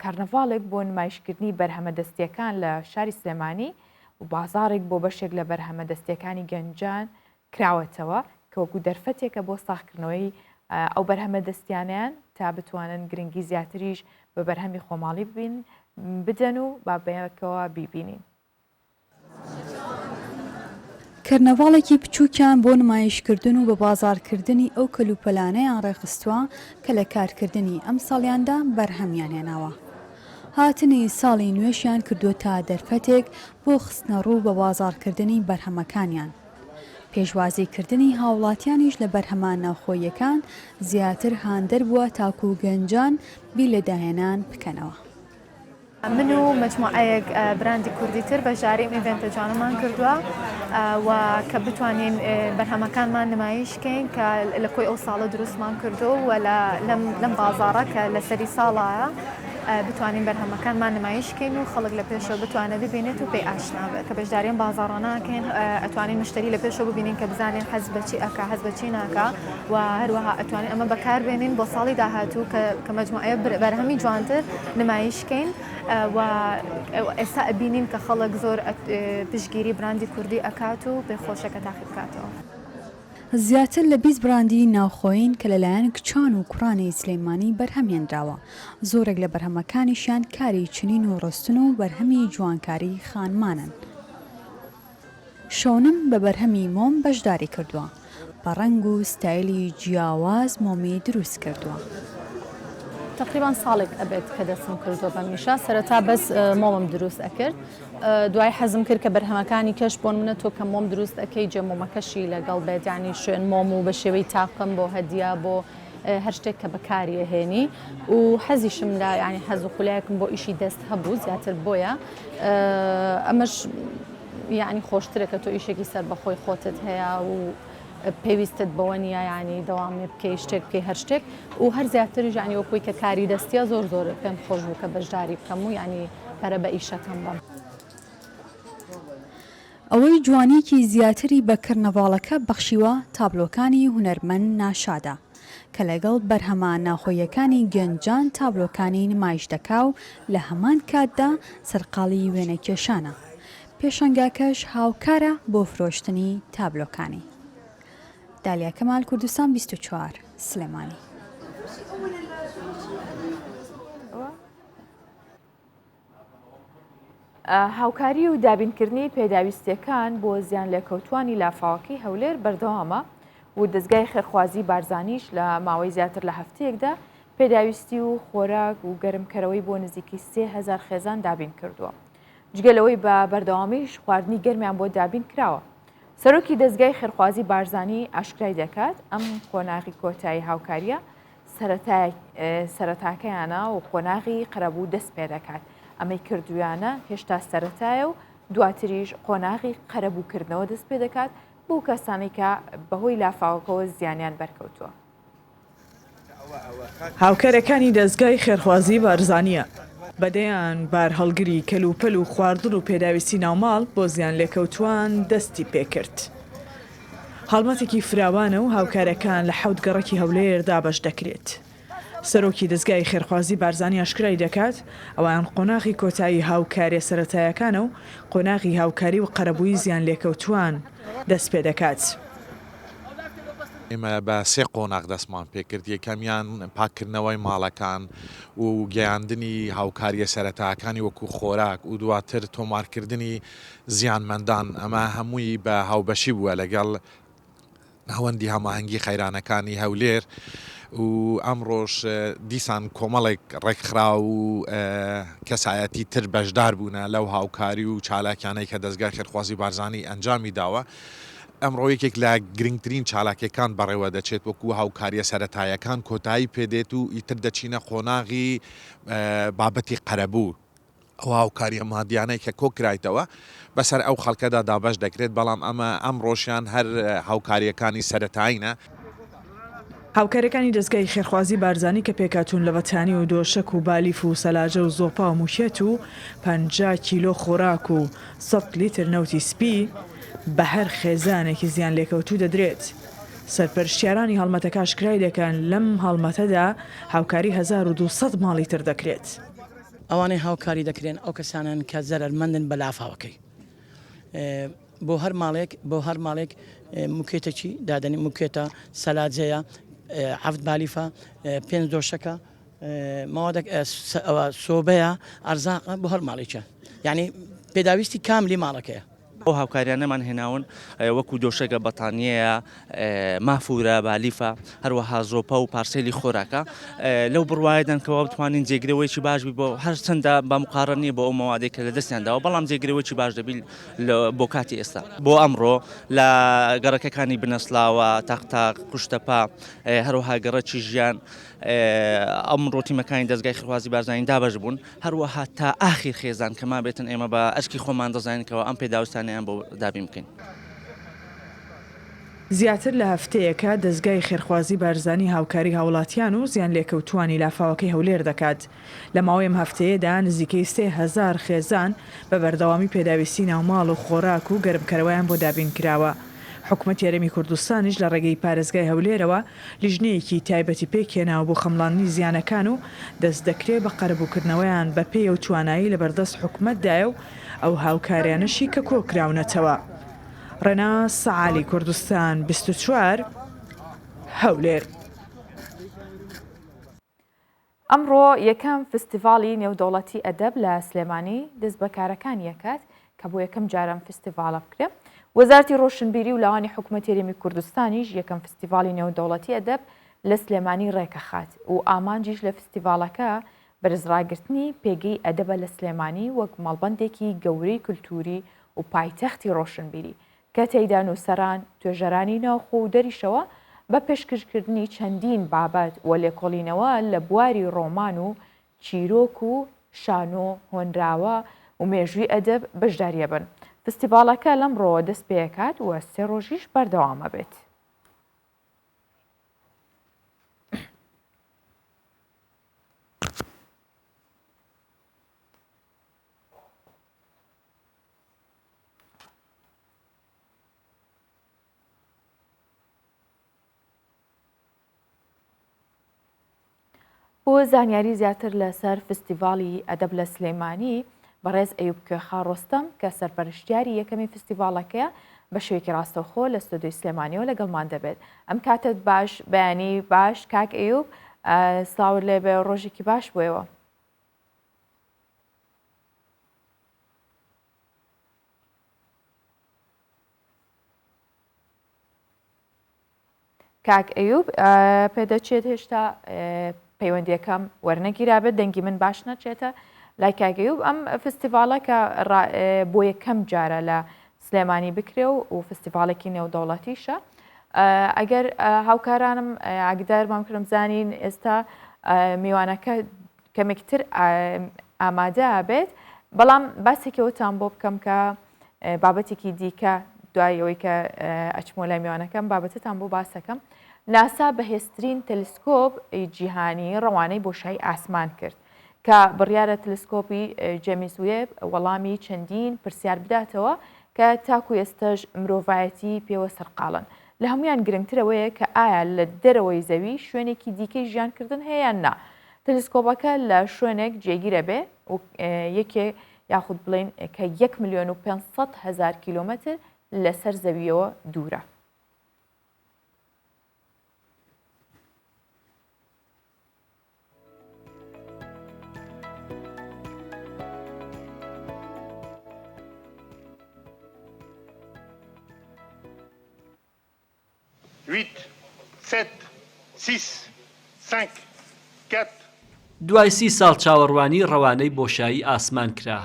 کارنەڤاڵێک بۆ نمایشکردنی بەرهەمە دەستیەکان لە شاری سلێمانی و بازارێک بۆ بەشێک لە بەرهەمە دەستیەکانی گەنجان کراوەتەوە کە وەکو دەرفەتێکە بۆ ساختکردنەوەی ئەو بەرهەمە دەستیانیان تا بتوانن گرنگی زیاتریش بە بەرهەمی خۆماڵی بدەن و بابەیەکەوە بیبینین. کەرنەڤاڵێکی بچووکیان بۆ نمایشکردن و بە بازارکردنی ئەو کەلوپەلانەیان ڕێخستووە کە لە کارکردنی ئەم ساڵیاندا بەرهەمیان هێناوە. هاتنی ساڵی نوێشیان کردووە تا دەرفەتێک بۆ خستنە ڕوو بە بازارکردنی بەرهەمەکانیان. پێشوازیکردنی هاوڵاتیانیش لە بەرهەمان ناوخۆیەکان زیاتر هاندەر بووە تاکو و گەنجان بی لەداهێنان بکەنەوە. من و مجموعەیەک براندی کوردیتر بەشداری ئیڤێنتە جوانەمان کردووە و کە بتوانین بەرهەمەکانمان نمایشکەین کە لە کۆی ئەو ساڵە دروستمان کردو و لەم بازاڕە کە لەسەری ساڵایە بتوانین بەرهەمەکانمان نمایشکەین و خەڵک لە پێشەوە بتوانێت ببینێت و پێی ئاشنا بێت کە بەشداریان بازاڕاناکەین ئەتوانین مشتری لە پێشەوە ببینین کە بزانین حەز بەچی ئەکا حەز بەچی ناکا و هەروەها ئەتوانین ئەمە بەکاربێنین بۆ ساڵی داهاتوو کە مجموعەیە بەرهەمی جوانتر نمایشکەین و ئێستا ئەبینین کە خەڵک زۆر پشتگیری براندی کوردی ئەکات و پێخۆشەکە تاقی بکاتەوە. زیاتر لە 20 براندی ناوخۆین کە لەلایەن کچان و کوڕانی سلەیمانی بەرهەمێنراوە. زۆرێک لە بەرهەمەکانیشیان کاری چنین و ڕستن و بەرهەمی جوانکاری خانمانن. شۆنم بە بەرهەمی مۆم بەشداری کردووە. بە ڕەنگ و ستایلی جیاواز مۆمی دروست کردووە. تقریبان ساڵێک ئەبێت کە دەستم کردووە بە میشا سەرەتا بەس مۆمم دروست ئەکرد دوای حەزم کرد کە بەرهەمەکانی کەش بۆن منە تۆ کە مۆم دروست ئەەکەی جەمۆمەکەشی لەگەڵ بێت ینی شوێن مۆم و بە شێوەی تاقم بۆ هەدیە بۆ هەر شتێک کە بەکاریە هێنی و حەزیشم لا ینی حەز و خولایەکم بۆ ئیشی دەست هەبوو زیاتر بۆیە ئەمەش یعنی خۆشترە کە تۆ ئیشێکی سەر بەخۆی خۆتت هەیە و پێویستت بەوە نیە ینی دەوامی بکەی شتێک بکەی هەر شتێک و هەر زیاتریش ینی وەکوی کە کاری دەستیە زۆر زۆر پێم خۆش بوو کە بەشداری بکەم و ینی پەرە بە ئیشەکەم بم. ئەوەی جوانیکی زیاتری بە کەرنەڤاڵەکە بەخشیوە تابلۆکانی هونەرمەند ناشادە کە لەگەڵ بەرهەمە ناخۆیەکانی گەنجان تابلۆکانی نمایش دەکا و لە هەمان کاتدا سەرقاڵی وێنەکێشانە. پێشەنگاکەش هاوکارە بۆ فرۆشتنی تابلۆکانی. دالیا کەمال کوردستان 24 سلێمانی. هاوکاری و دابینکردنی پێداویستیەکان بۆ زیان لێکەوتوانی لافاوەکەی هەولێر بەردەوامە و دەستگای خێرخوازی بارزانیش لە ماوەی زیاتر لە هەفتەیەکدا پێداویستی و خۆراک و گەرمکەرەوەی بۆ نزیکی 3000 خێزان دابین کردووە. جگەلەوەی بە بەردەوامیش خواردنی گەرمیان بۆ دابین کراوە. سەرۆکی دەستگای خێرخوازی بارزانی ئاشکرای دەکات ئەم قۆناغی کۆتایی هاوکاریە سەرەتاکەیانە و قۆناغی قەرەبوو دەست پێ دەکات. ئەمەی کردویانە هێشتا سەرەتایە و دواتریش قۆناغی قەرەبووکردنەوە دەست پێ دەکات بۆ کەسانی کە بەهۆی لافاوەکەوە زیانیان بەرکەوتووە. هاوکارەکانی دەستگای خێرخوازی بارزانیە بەدەیان بار هەڵگری کەلوپەل و خواردن و پێداویستی ناوماڵ بۆ زیان لێکەوتوان دەستی پێکرد. هەڵمەتێکی فراوانە و هاوکارەکان لە 7 گەڕێکی هەولێر دابەش دەکرێت. سەرۆکی دەستگای خێرخوازی بارزانی ئاشکرای دەکات ئەوان قۆناغی کۆتایی هاوکاریە سەرەتایەکانە و قۆناغی هاوکاری و قەرەبووی زیان لێکەوتوان دەست پێ دەکات. ئێمە بە 3 قۆناغ دەستمان پێکرد یەکەمیان پاکردنەوەی ماڵەکان و گەیاندنی هاوکاریە سەرەتاکانی وەکو خۆراک و دواتر تۆمارکردنی زیانمەندان ئەمە هەمووی بە هاوبەشی بووە لەگەڵ هەوەندی هەماهەنگی خەیرانەکانی هەولێر و ئەمڕۆژ دیسان کۆمەڵێک ڕێکخرا و کەسایەتی تر بەشدار بوونە لەو هاوکاری و چالاکیانەی کە دەستگای خێرخوازی بارزانی ئەنجامی داوە. ئەمڕۆ یەکێک لە گرنگترین چالاکیەکان بەڕێوە دەچێت وەکو هاوکاریە سەرەتایەکان کۆتایی پێدێت و ئیتر دەچینە قۆناغی بابەتی قەرەبوو ئەو هاوکاریە مادیانەی کە کۆکرایتەوە بەسەر ئەو خەڵکەدا دابەش دەکرێت بەڵام ئەم ڕۆژیان هەر هاوکاریەکانی سەرەتایینە. هاوکارەکانی دەستگای خێرخوازی بارزانی کە پێکاتون لە وەتانی و دۆشک و بالیف و سەلاجە و زۆپا و موشێت و 50 کیلۆ خۆراک و 100 لیتر نەوتی سپی بە هەر خێزانێکی زیان لێکەوتوو دەدرێت. سەرپەرشتیارانی هەڵمەتەکە ئاشکرای دەکەن لەم هەڵمەتەدا هاوکاری 1200 ماڵی تر دەکرێت. ئەوانەی هاوکاری دەکرێن ئەو کەسانن کە زەرمەندن بە لافاوەکەی بۆ هەر ماڵێک موکێتێکی دادنی موکێتە سەلاجەیە 7 بالیفە 5 دۆشەکە سۆبەیە ئەرزاقە بۆ هەر ماڵێکە یعنی پێداویستی کاملی ماڵەکەیە ئەو هاوکاریانەمان هێناون وەکو دۆشەگە بەتانیەیە مافورە بالیفە هەروەها زۆپە و پارسەلی خۆراکە لەو بڕواایدان کەەوە بتوانین جێگرەوەیکی باشبی بۆ هەر چەندە بە مقارڕنی بۆ ئەو مەوادێک کە لە دەستیانداوە بەڵام جێگرەوەی باش دەبیت بۆ کاتی ئێستا بۆ ئەمڕۆ لە گەڕەکەەکانی بنەسلاوە تاقتاق کوشتەپا هەروەها گەڕەکی ژیان ئەمڕۆ تیمەکانی دەستگای خێرخوازی بارزانانی دابەش بوون هەروەها تا ئاخیر خێزان کەما بێتن ئێمە بە ئەشکی خۆمان دەزانینکەوە ئەم پێداویستانیان بۆ دابین بکەین. زیاتر لە هەفتەیەکە دەستگای خێرخوازی بارزانی هاوکاری هاوڵاتیان و زیان لێکەوتوانی لافاوەکەی هەولێر دەکات. لە ماوەی ئەم هەفتەیەدا نزیکەی 3000 خێزان بە بەردەوامی پێداویستی ناوماڵ و خۆراک و گەرمکەرەوەیان بۆ دابین کراوە. حکوومەت یارێمی کوردستانیش لە ڕێگەی پارێزگای هەولێرەوە لیژنەیەکی تایبەتی پێکێناوە بۆ خەمڵانی زیانەکان و دەست دەکرێت بە قەرەبووکردنەوەیان بە پێی و توانایی لە بەردەست حکوومەتدایە و ئەو هاوکاریانەشی کە کۆکراونەتەوە. ڕێناز سەعالی کوردستان 24 هەولێر. ئەمڕۆ یەکەم فستیڤاڵی نێودەوڵەتی ئەدەب لە سلێمانی دەست بەکارەکان یەکات کە بۆ یەکەم جارم فستیڤاڵە بکرێ. وەزارەتی ڕۆشنبیری و لەوانی حکوومەت یارێمی کوردستانیش یەکەم فستیڤاڵی نێودەوڵەتی ئەدەب لە سلێمانی ڕێکەخات و ئامانجیش لە فستیڤاڵەکە بەرزڕاگرتنی پێگەی ئەدەبە لە سلێمانی وەک مەڵبەندێکی گەورەی کولتوری و پایتەختی ڕۆشنبیری کە تێیدا نووسەران توێژەرانی ناوخۆ و دەریشەوە بە پێشکەشکردنی چەندین بابەت و لێکۆڵینەوە لە بواری ڕۆمان و چیرۆک و شانۆ هۆنراوە و مێژووی ئەدەب بەشداریە بن. فستیڤاڵەکە لەمڕۆ دەست پێکات و 3 ڕۆژیش بەردەوامە بێت. بۆ زانیاری زیاتر لەسەر فستیڤاڵی ئەدەب لە سلێمانی بەڕێز ئەیوب کوێخا ڕۆستەم کە سەرپەرشتیاری یەکەمی فستیڤاڵەکەیە بە شوێکی ڕاستەوخۆ لە ستۆدیۆی سلێمانیەوە لەگەڵمان دەبێت. ئەم کاتت باش بەیانی باش کاک ئەیوب سلااوت لێ بێ ڕۆژێکی باش بۆیەوە. کاک ئەیوب پێدەچێت هێشتا پەیوەندیەکەم وەرنەگیرابێت دەنگی من باش نەچێتە لای کاک ئەیوب. ئەم فستیڤاڵەکە بۆ یەکەم جارە لە سلێمانی بکرێ و فستیڤاڵێکی نێودەوڵەتیشە. ئەگەر هاوکارانم ئاگدارمان کردم زانین ئێستا میوانەکە کەمێکتر ئامادە بێت بەڵام باسێکەوەتان بۆ بکەم کە بابەتێکی دیکە دوایەوەی کە ئەچمۆ لای میوانەکەم بابەتتان بۆ باسەکەم. ناسا بەهێزترین تەلسکۆپ جیهانی ڕەوانەی بۆشایی ئاسمان کرد کە بڕیارە تەلسکۆپی جێمس وێب وەڵامی چەندین پرسیار بداتەوە کە تاکو ئێستاش مرۆڤایەتی پێوە سەرقاڵن. لە هەمویان گرنگترەوەیە کە ئایا لە دەرەوەی زەوی شوێنێکی دیکەی ژیانکردن هەیە نا. تەلسکۆپەکە لە شوێنێک جێگیرە بێ و یەکێ یاخود بڵین کە 1,500,000 کیلۆمەتر لەسەر زەویەوە دوورە. دوای 30 ساڵ چاوەڕوانی ڕەوانەی بۆشایی ئاسمان کرا.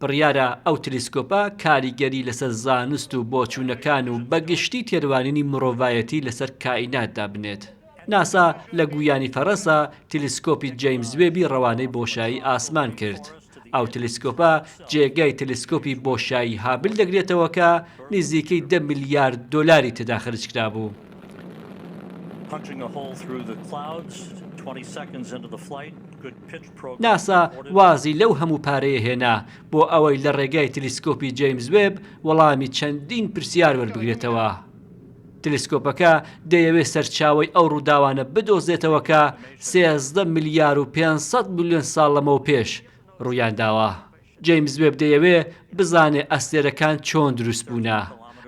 بڕیارە ئەو تەلسکۆپە کاریگەری لەسەر زانست و بۆچوونەکان و بەگشتی تێروانینی مرۆڤایەتی لەسەر کائیناتدا بنێت. ناسا لە گویانی فەڕەنسا تەلسکۆپی جەیمز وێبی ڕەوانەی بۆشایی ئاسمان کرد. ئەو تەلسکۆپە جێگای تەلسکۆپی بۆشایی هابل دەگرێتەوە کە نزیکەی 10 میلیارد دۆلاری تێدا خرج کرابوو. ناسا وازی لەو هەموو پارەیە هێنا بۆ ئەوەی لە ڕێگای تەلسکۆپی جەیمز وێب وەڵامی چەندین پرسیار وەربگرێتەوە. تەلسکۆپەکە دەیەوێت سەرچاوی ئەو ڕووداوانە بدۆزێتەوە کە 13 میلیارد و 500 میلیۆن ساڵ لەمەوە پێش ڕوویان داوە. جەیمز وێب دەیەوێت بزانێ ئەستێرەکان چۆن دروست بوونە.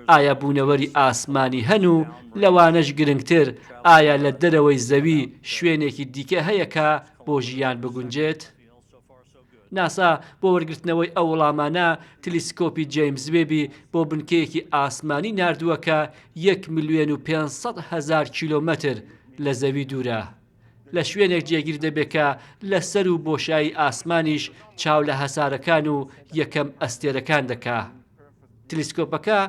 ئایا بوونەوەری ئاسمانی هەن و لەوانەش گرنگتر ئایا لە دەرەوەی زەوی شوێنێکی دیکە هەیە کە بۆ ژیان بگونجێت؟ ناسا بۆ وەرگرتنەوەی ئەو وەڵامانە تلیسکۆپی جیمز وێبی بۆ بنکەیەکی ئاسمانی نردووە کە 1,500,000 کیلۆمەتر لە زەوی دوورە. لە شوێنێک جێگیر دەبێت کە لەسەر و بۆشایی ئاسمانیش چاو لە هەسارەکان و یەکەم ئەستێرەکان دەکا. تلیسکۆپەکە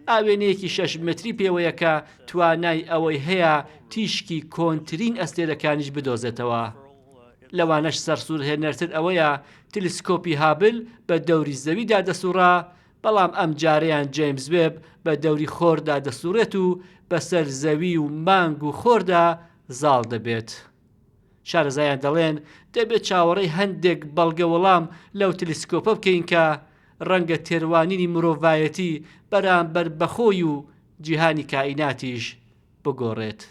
ئاوێنەیەکی 6 متری پێوەیە کە توانای ئەوەی هەیە تیشکی کۆنترین ئەستێرەکانیش بدۆزێتەوە. لەوانەش سەرسوور هێنەرتر ئەوەیە تلیسکۆپی هابل بە دەوری زەویدا دەسوڕا، بەڵام ئەم جارەیان جیمز وێب بە دەوری خۆردا دەسوڕێت و بەسەر زەوی و مانگ و خۆردا زاڵ دەبێت. شارەزایان دەڵێن دەبێت چاوەڕێی هەندێک بەڵگە وەڵام لەو تلیسکۆپە بکەین کە ڕەنگە تێروانینی مرۆڤایەتی بەرامبەر بەخۆی و جیهانی کائیناتیش بگۆڕێت.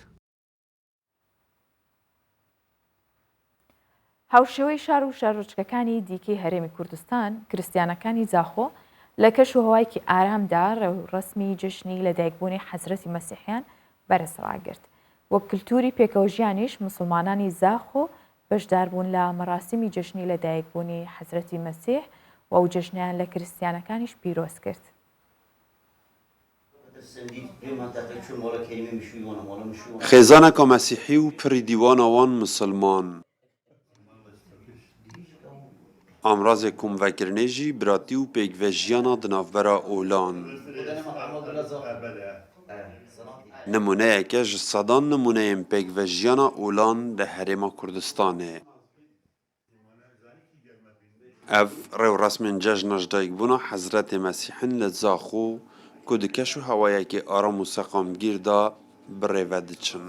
هاوشێوەی شار و شارۆچکەکانی دیکەی هەرێمی کوردستان کریستیانەکانی زاخۆ لە کەش و هەوایکی ئارامدا ڕەسمی جشنی لەدایکبوونی حەزرەتی مەسیحیان بەرزڕاگرت. وەک کللتوری پێکەوەژیانیش مسلمانانی زاخۆ بەشداربوون لە مەراسیمی جشنی لەدایکبوونی حەزرەتی مەسیح و ئەو جژنیان لە کریستیانەکانیش پیرۆز کرد. خێزانێکە مەسیحی و پڕی دیوانەوان مسلمان ئامرازێک کۆمڤەکردنێژی براتی و پێکڤێژیانە دناوبەرە ئۆلان نمونەیەکە ji sedan nمونەیên pêkvejiyana Olan li Herêma Kurdistanê. Ev rêwresmên cejna ji dayîkbûna Hezretê Mesîhîn li Zaxo ku di keş û hewayekê aram û seqamgîr da bi rêve diçin.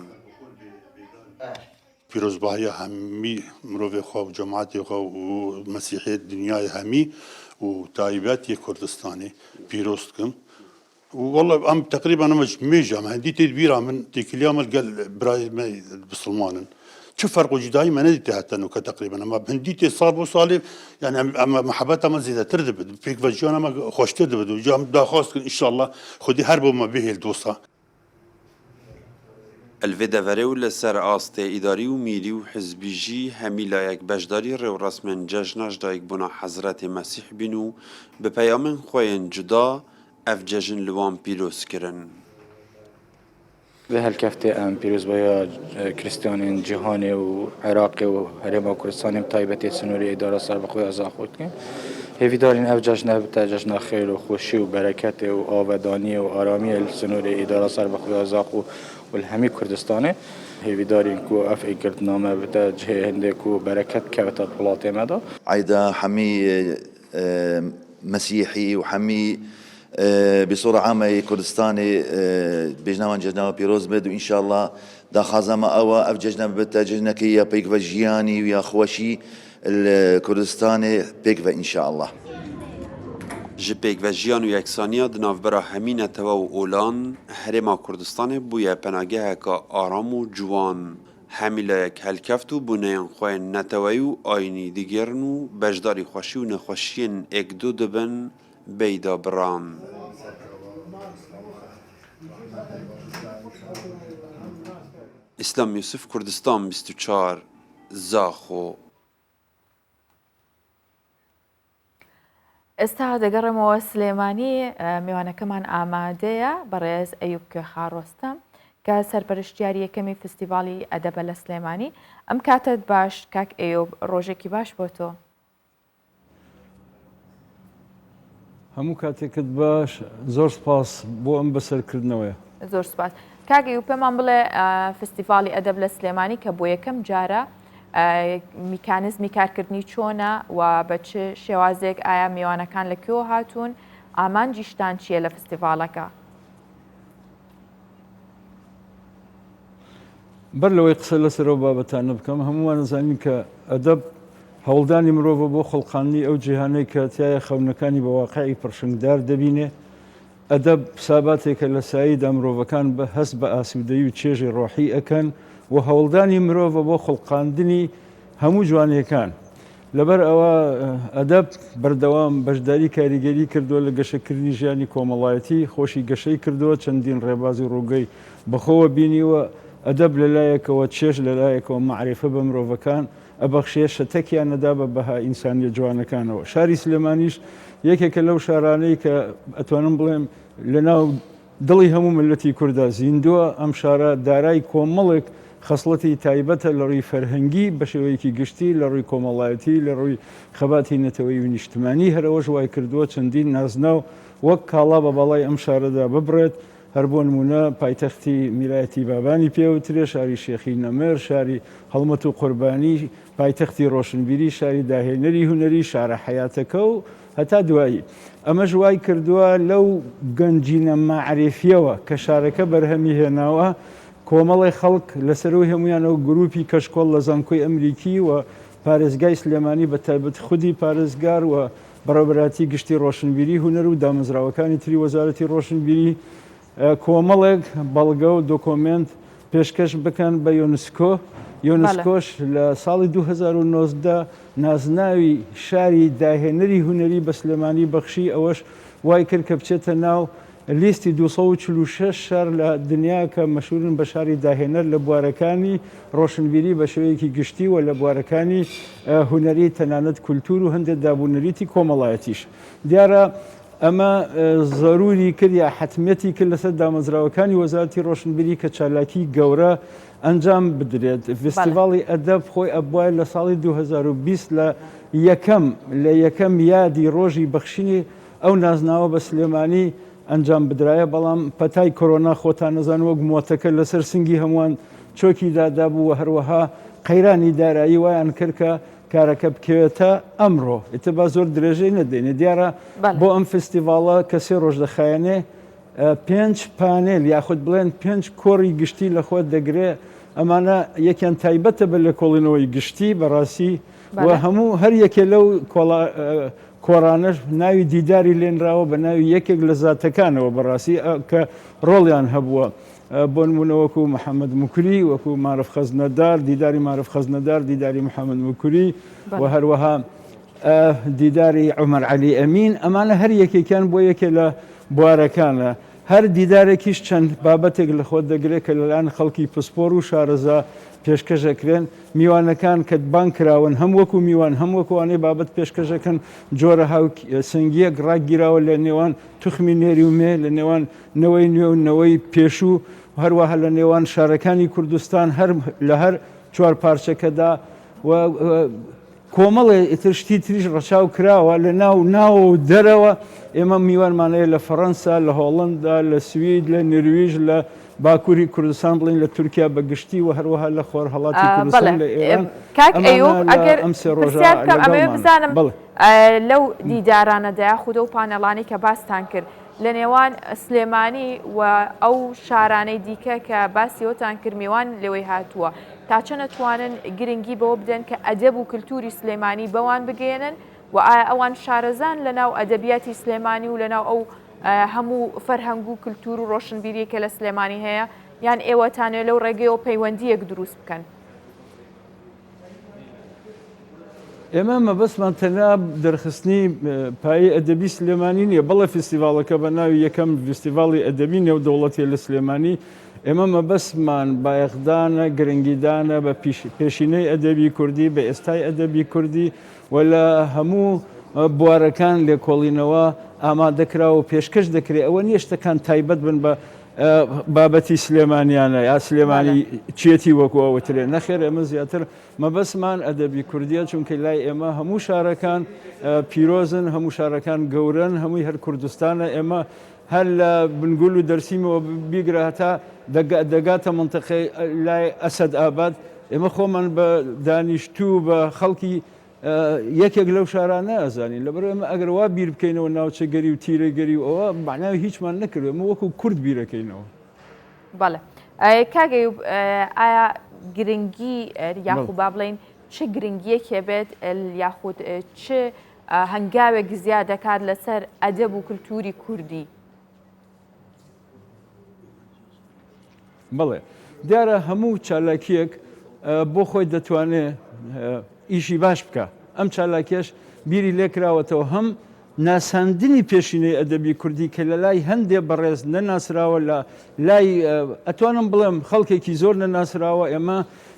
پیروزباهی همی مروی خواب جماعتی خواب و مسیحی دنیای همی و تایباتی کردستانی پیروز کم و والله ام تقریبا انا میجام هندی تدبیر من تکلیام القل برای می بسلمانن چه فرق جدایی من ندیده حتی نو تقریبا اما هندی تصاب و صالح يعني اما محبت ما زیاده تر دبد فيك وجهنا ما خوشته دبد و جام داخواست ان شاء الله خودی هر بو ما به الدوسا الفيدافري و لسر آسته إداري و ميري و حزبيجي همي لايك بجداري رو رسمن ججناش دايك بنا حضرت مسيح بينو بپیامن خوين جدا اف ججن لوان پیروز کرن. به هالكفتة ام پیروز بایا كريستيانين جهاني و عراقي و هريما كردستاني طيبتي سنوري إدارة سر بخوي ازاخوت كن هفي دارين اف ججنه بتا ججنه خير و خوشي و بركتي و آوداني و آرامي سنوري إدارة سر بخوي ازاخو والهمی کردستانه هیوی دارین کو اف ایکرد نامه بتا جه هنده کو برکت کبتا پلاته مدا عيدا حمي مسيحي وحمي بصورة عامة كردستاني بجناوان جناوان بيروز بد وإن شاء الله دا خازما أوا أف ججنا بتا ججنا كيا بيك فجياني ويا خوشي الكردستاني بيك إن شاء الله ji pêkvejiyan û yeksaniya di navbera hemîneteva û Olan Herêma Kurdistanê bûye penageheka aram û ciwan. Hemî layek helkeft û bûneyên xwe yên neteweyî û ayînî digerin û beşdarî xweşî û nexweşiyên êkdû dibin beyda biran. İslam Yusuf Kurdistan 24 Zaxo. ئێستا دەگەڕێمەوە سلێمانی میوانەکەمان ئامادەیە بەڕێز ئەیوب خاڕۆستەم کە سەرپەرشتیاری یەکەمی فستیڤاڵی ئەدەبە لە سلێمانی. ئەم کاتت باش کاک ئەیوب ڕۆژێکی باش بۆ تۆ. هەموو کاتێکت باش زۆر سپاس بۆ ئەم بەسەرکردنەوەیە. زۆر سپاس. کاک ئەیوب پێمان بڵێ فستیڤاڵی ئەدەب لە سلێمانی کە بۆ یەکەم جارە میکانزمی کارکردنی چۆنە و بە چ شێوازێک ئایا میوانەکان لەکوێوە هاتوون ئامانجیشتان چییە لە فستیڤاڵەکە؟ بەر لەوەی قسە لەسەرەوە بابەتانە بکەم هەمووان نزانین کە ئەدەب هەوڵدانی مرۆڤە بۆ خەڵقاندنی ئەو جیهانەی کە تایە خەونەکانی بە واقعی پڕشنگدار دەبینێ. ئەدەب ساباتێکە لە ساییدا مرۆڤەکان بە هەست بە ئاسوودەیی و چێژی ڕۆحی ئەکەن و هەوڵدانی مرۆڤە بۆ خەڵقاندنی هەموو جوانیەکان. لەبەر ئەوە ئەدەب بەردەوام بەشداری کاریگەری کردووە لە گەشەکردنی ژیانی کۆمەڵایەتی خۆشی گەشەی کردووە چەندین ڕێبازی ڕووگەی بەخۆوە بینیوە ئەدەب لەلایەکەوە چێژ لەلایەکەوە معرفە بە مرۆڤەکان ئەبەخشێ شەتەکیان نەدا بە بەها ئینسانیە جوانەکانەوە. شاری سلێمانیش یەکێکە لەو شارانەی کە ئەتوانم بڵێم لەناو دڵی هەموو ملەتی کووردا زیندووە. ئەم شارە دارای کۆمەڵێک خەسڵەتی تایبەتە لە ڕووی فەرهەنگی بە شێوەیەکی گشتی، لە ڕووی کۆمەڵایەتی، لە ڕووی خەباتی نەتەوەی و نیشتمانی هەرەوەش وای کردووە چەندین نازناو وەک کاڵا بە باڵای ئەم شارەدا ببڕێت. هەر بۆ نمونە پایتەختی میرایەتی بابانی پێوترێ، شاری شێخی نەمێر، شاری هەڵمەت و قوربانی، پایتەختی ڕۆشنبیری، شاری داهێنەری هونەری، شارە حیاتەکە و هەتا دوایی. ئەمەش وای کردووە لەو گەنجینە مەعرفیەوە کە شارەکە بەرهەمی هێناوە کۆمەڵی خەڵک لەسەرەوەی هەمویانەوە گروپی کەشکۆڵ لە زانکۆی ئەمریکی و پارێزگای سلێمانی بە تایبەت خودی پارێزگار و بەڕێوەبەراتی گشتی ڕۆشنبیری هونەر و دامەزراوەکانی تری وەزارەتی ڕۆشنبیری کۆمەڵێک بەڵگە و دۆکۆمنت پێشکەش بکەن بە یۆنسکۆ. یۆنسکۆش لە ساڵی 2019 نازناوی شاری داهێنەری هونەری بە سلێمانی بەخشی، ئەوەش وای کرد کە بچێتە ناو لیستی 246 شار لە دنیا کە مەشهورن بە شاری داهێنەر لە بوارەکانی ڕۆشنبیری بە شێوەیەکی گشتی و لە بوارەکانی هونەری تەنانەت کولتور و هەندێک دابوونەریتی کۆمەڵایەتیش. دیارە ئەمە ضروری کرد یا حتمەتی کرد لەسەر دامەزراوەکانی وەزارەتی ڕۆشنبیری کە چالاکی گەورە ئەنجام بدرێت. فستیڤاڵی ئەدەب خۆی ئەبووە لە ساڵی 2020 لە یەکەم یادی ڕۆژی بەخشینی ئەو نازناوە بە سلێمانی ئەنجام بدرایە، بەڵام پەتای کۆرۆنا خۆتان نەزان وەک مۆتەکە لەسەر سنگی هەمووان چۆکی دادابوو و هەروەها قەیرانی دارایی وایان کرد کە کارەکە بکەوێتە ئەمڕۆ. ئێتەبا زۆر درێژەی نەدێنێ. دیارە بۆ ئەم فستیڤاڵە کە سێ ڕۆژ دەخایەنێ 5 پانێل یاخود بڵێن 5 کۆڕی گشتی لە خۆت دەگرێ. ئەمانە یەکیان تایبەتە بە لە کۆڵینەوەی گشتی بەڕاستی و هەموو هەر یەکێ لەو کۆڕانەش ناوی دیداری لێنراوە بە ناوی یەکێک لە زاتەکانەوە بەڕاستی کە ڕۆڵیان هەبووە. بۆ نمونە وەکو محەممەد موکری، وەکو معرف خەزنەدار، دیداری معرف خەزنەدار، دیداری محەممەد موکری و هەروەها دیداری عومەر عەلی ئەمین. ئەمانە هەر یەکێکیان بۆ یەکێ لە بوارەکانە. هەر دیدارێکیش چەند بابەتێک لە خۆت دەگرێت کە لەلایەن خەڵکی پسپۆر و شارەزا پێشکەشەکرێن. میوانەکان کە بان کراون هەم وەکو میوان هەم وەکوانەی بابەت پێشکەشەکەن جۆرە سنگیەک ڕاگیراوە لە نێوان توخمی نێری و مێ، لە نێوان نەوەی نوێ و نەوەی پێشوو، هەروەها لە نێوان شارەکانی کوردستان لە هەر 4 پارچەکەدا و کۆمەڵێ ئیتر شتی تریش ڕەچاو کراوە لە ناو و دەرەوە. ئێمە میوانمانەیە لە فەڕەنسا، لە هۆڵندا، لە سوید، لە نرویژ، لە باکووری کوردستان بڵین لە تورکیا بەگشتی و هەروەها لە خۆر هەڵاتی کوردستان لە ئێران. کاک ئەیوب ئەگەر پرسیار بکەم ئەمەوێ بزانم لەو دیدارانەدا خودە و پانەڵانی کە باستان کرد لە نێوان سلێمانی و ئەو شارانەی دیکە کە باسیەوەتان کرد میوان لەوەی هاتووە تا چە نەتوانن گرنگی بەوە بدەن کە ئەدەب و کللتوری سلێمانی بەوان بگەێنن و ئایا ئەوان شارەزان لەناو ئەدەبیاتی سلێمانی و لەناو ئەو هەموو فەرهەنگ و کللتور و ڕۆشنبیریەکە لە سلێمانی هەیە یان ئێوەتانێت لەو ڕێگەیەوە پەیوەندیەک دروست بکەن؟ ئێمە مەبەستمان تەنیا دەرخستنی پایە ئەدەبی سلێمانی نییە، بەڵێ فستیڤالەکە بە ناوی یەکەم فستیڤاڵی ئەدەبی نێودەوڵەتیە لە سلێمانی. ئێمە مەبەستمان بایەخدانە گرنگیدانە بە پێشینەی ئەدەبی کوردی، بە ئێستای ئەدەبی کوردی و لە هەموو بوارەکان لێکۆڵینەوە ئامادەکرا و پێشکەش دەکرێت. ئەوە نییە شتەکان تایبەت بن بە بابەتی سلێمانیانە یا سلێمانی چێتی وەکو ئەوترێ نەخێر. ئێمە زیاتر مەبەستمان ئەدەبی کوردیە، چونکە لای ئێمە هەموو شارەکان پیرۆزن، هەموو شارەکان گەورن، هەمووی هەر کوردستانە. ئێمە هەر لە بنگول و دەرسیمەوە بیگرە هەتا دەگاتە منتەقەی لای ئەسەد ئاباد. ئێمە خۆمان بە دانیشتوو بە خەڵکی یەکێک لەو شارانە ئەزانین. لەبەر ئێمە ئەگەر وا بیر بکەینەوە ناوچەگەری و تیرەگەری و ئەوە معناوی هیچمان نەکرد، ئەمە وەکو کورد بیرەکەینەوە. بەڵێ کاک ئەیوب ئایا گرنگی یاخود با بڵێن چه گرنگیەکێ بێت یاخود چه هەنگاوێک زیاد دەکات لەسەر ئەدەب و کللتوری کوردی؟ بەڵێ دیارە هەموو چالاکیەک بۆ خۆی دەتوانێت ئیشی باش بکە. ئەم چالاکیش بیری لێکراوەتەوە هەم ناساندنی پێشینەی ئەدەبی کوردی کە لە لای هەندێ بەڕێز نەناسراوە لە لای ئەتوانم بڵێم خەڵکێکی زۆر نەناسراوە ئێمە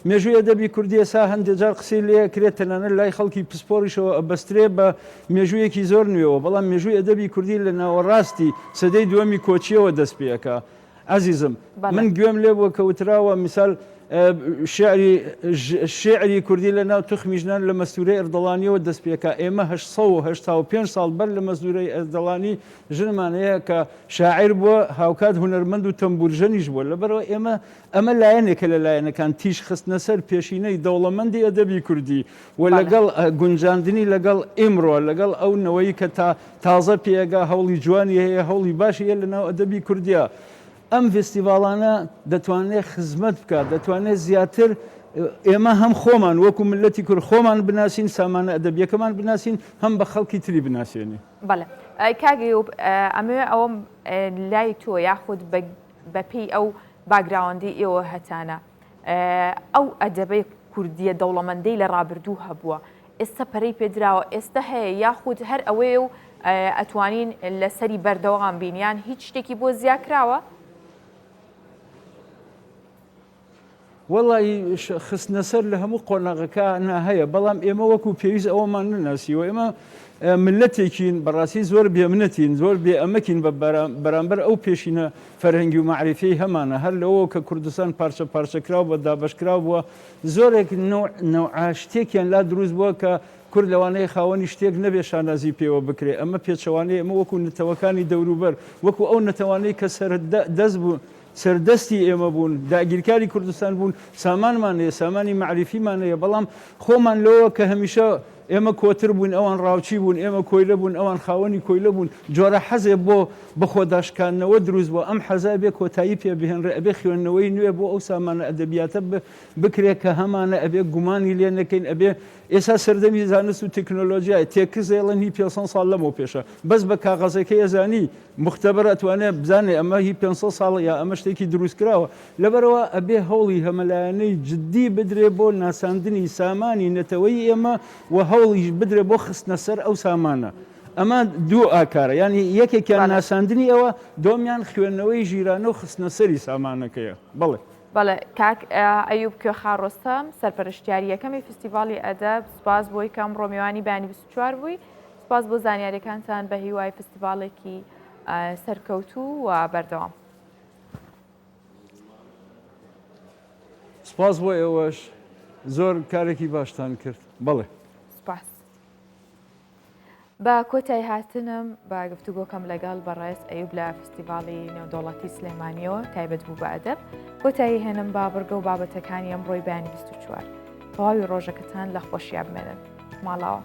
مێژووی ئەدەبی کوردی ئێسا هەندێک جار قسەی لێ کرێت تەنانەت لای خەڵکی پسپۆریشەوە ئەبەسترێ بە مێژوویەکی زۆر نوێەوە بەڵام مێژووی ئەدەبی کوردی لە ناوەڕاستی سەدەی دووەمی کۆچیەوە دەست پێەکە. عزیزم من گوێم لێ بووە کەوتراوە میسال شعری کوردی لە ناو توخمی ژنان لە مەستورەی ئەردەڵانیەوە دەست پێکە ئێمە 1995 ساڵ بەر لە مەزدورەی ئەردەڵانی ژنمانەیە کە شاعیر بووە هاوکات هونەرمەند و تەمبورژەنیش بووە لەبەرەوە ئەمە لایەنێکە لە لایەنەکان تیش خستنە سەر پێشینەی دەوڵەمەندی ئەدەبی کوردی و لەگەڵ گونجاندنی لەگەڵ ئیمڕۆ لەگەڵ ئەو نەوەی کە تازە پێگا هەوڵی جوانی هەیە هەوڵی باشی هەیە لە ناو ئەدەبی کوردیە. ئەم فستیڤالانە دەتوانێت خزمەت بکات دەتوانێت زیاتر ئێمە هەم خۆمان وەکو ملەتی کورد خۆمان بناسین سامانە ئەدەبیەکەمان بناسین هەم بە خەڵکی تری بناسیێنی. بەڵێ کاگەیوب ئەمێ ئەوەم لای تۆ یاخود بەپی ئەو باگراوەندی ئێوە هەتانە ئەو ئەدەبەی کوردیە دەوڵەمەندەی لە ڕابردوو هەبووە ئێستا پەرەی پێدراوە ئێستا هەیە یاخود هەر ئەوەیە و ئەتوانین لەسەری بەردەوام بینیان هیچ شتێکی بۆ زیاکراوە؟ وەڵی خستنە سەر لە هەموو قۆناغەکە هەیە بەڵام ئێمە وەکو پێویست ئەوەمان نناسیوە ئێمە ملەتێکین بەڕاستی زۆر بێمنەتین زۆر بێ ئەمەکین بە بەرامبەر ئەو پێشینە فەرهەنگی و معریفەی هەمانە هەر لەوە کە کوردستان پارچە پارچەکراو بە دابەشکراو بووە زۆرێک نەوع شتێکیان لا دروست بووە کە کورد لەوانەیە خاوەنی شتێک نەبێ شانازی پێوە بکرێ ئەمە پێچەوانەیە ئەمە وەکو نەتەوەکانی دەوروبەر وەکو ئەو نەتەوانەی کە دەست بوو سەردەستی ئێمە بوون داگیرکاری کوردستان بوون سامانمانەیە سامانی معریفیمانەیە بەڵام خۆمان لەوە کە هەمیشە ئێمە کۆتر بوون ئەوان ڕاوچی بوون ئێمە کۆیلە بوون ئەوان خاوەنی کۆیلە بوون جۆرە حەزێ بۆ بەخۆداشکانەوە دروست بووە ئەم حەزا بێ کۆتایی پێ بهێنرێ ئەبێ خوێندنەوەی نوێ بۆ ئەو سامانە ئەدەبیاتە بکرێت کە هەمانە ئەبێ گومانی لێ نەکەین ئەبێ ئێستا سەردەمی زانست و تەکنۆلۆژیای تێکزێڵن هی 500 ساڵ لەمەوە پێشە بەس بە کاغەزەکەی ئەزانی مختبەر ئەتوانێت بزانێ ئەمە هی 500 ساڵ یا ئەمە شتێکی دروست کراوە لەبەرەوە ئەبێ هەوڵی هەمەلایەنەی جددی بدرێ بۆ ناساندنی سامانی نەتەوەی ئێمە و هەوڵی بدرێ بۆ خستنە سەر ئەو سامانە ئەمە دوو ئاکارە ینی یەکێکیان ناساندنی ئەوە دۆمیان خوێندنەوەی ژیرانە و خستنە سەری سامانەکەیە بڵێ. بەڵێ کاک ئەیوب کوێخا ڕۆستەم سەرپەرشتیاری یەکەمی فستیڤاڵی ئەدەب سوپاس بۆی کەم ڕۆمیێوانی بەیانی 24 بووی سوپاس بۆ زانیاریەکانتان بە هیوای فستیڤاڵێکی سەرکەوتوو و بەردەوام. سپاس بۆ ئێوەش زۆر کارێکی باشتان کرد بەڵێ. سپاس. بە کۆتایی هاتنم بە گفتوگۆکەم لەگەڵ بەڕێز ئەیوب لە فستیڤاڵی نێودەوڵەتی سلێمانیەوە تایبەت بوو بە ئەدەب کۆتایی هێنم با بڕگە و بابەتەکانی ئەمڕۆی بەیانی 24 تەواوی ڕۆژەکەتان لە خۆشییا بمێنن ماڵاوە.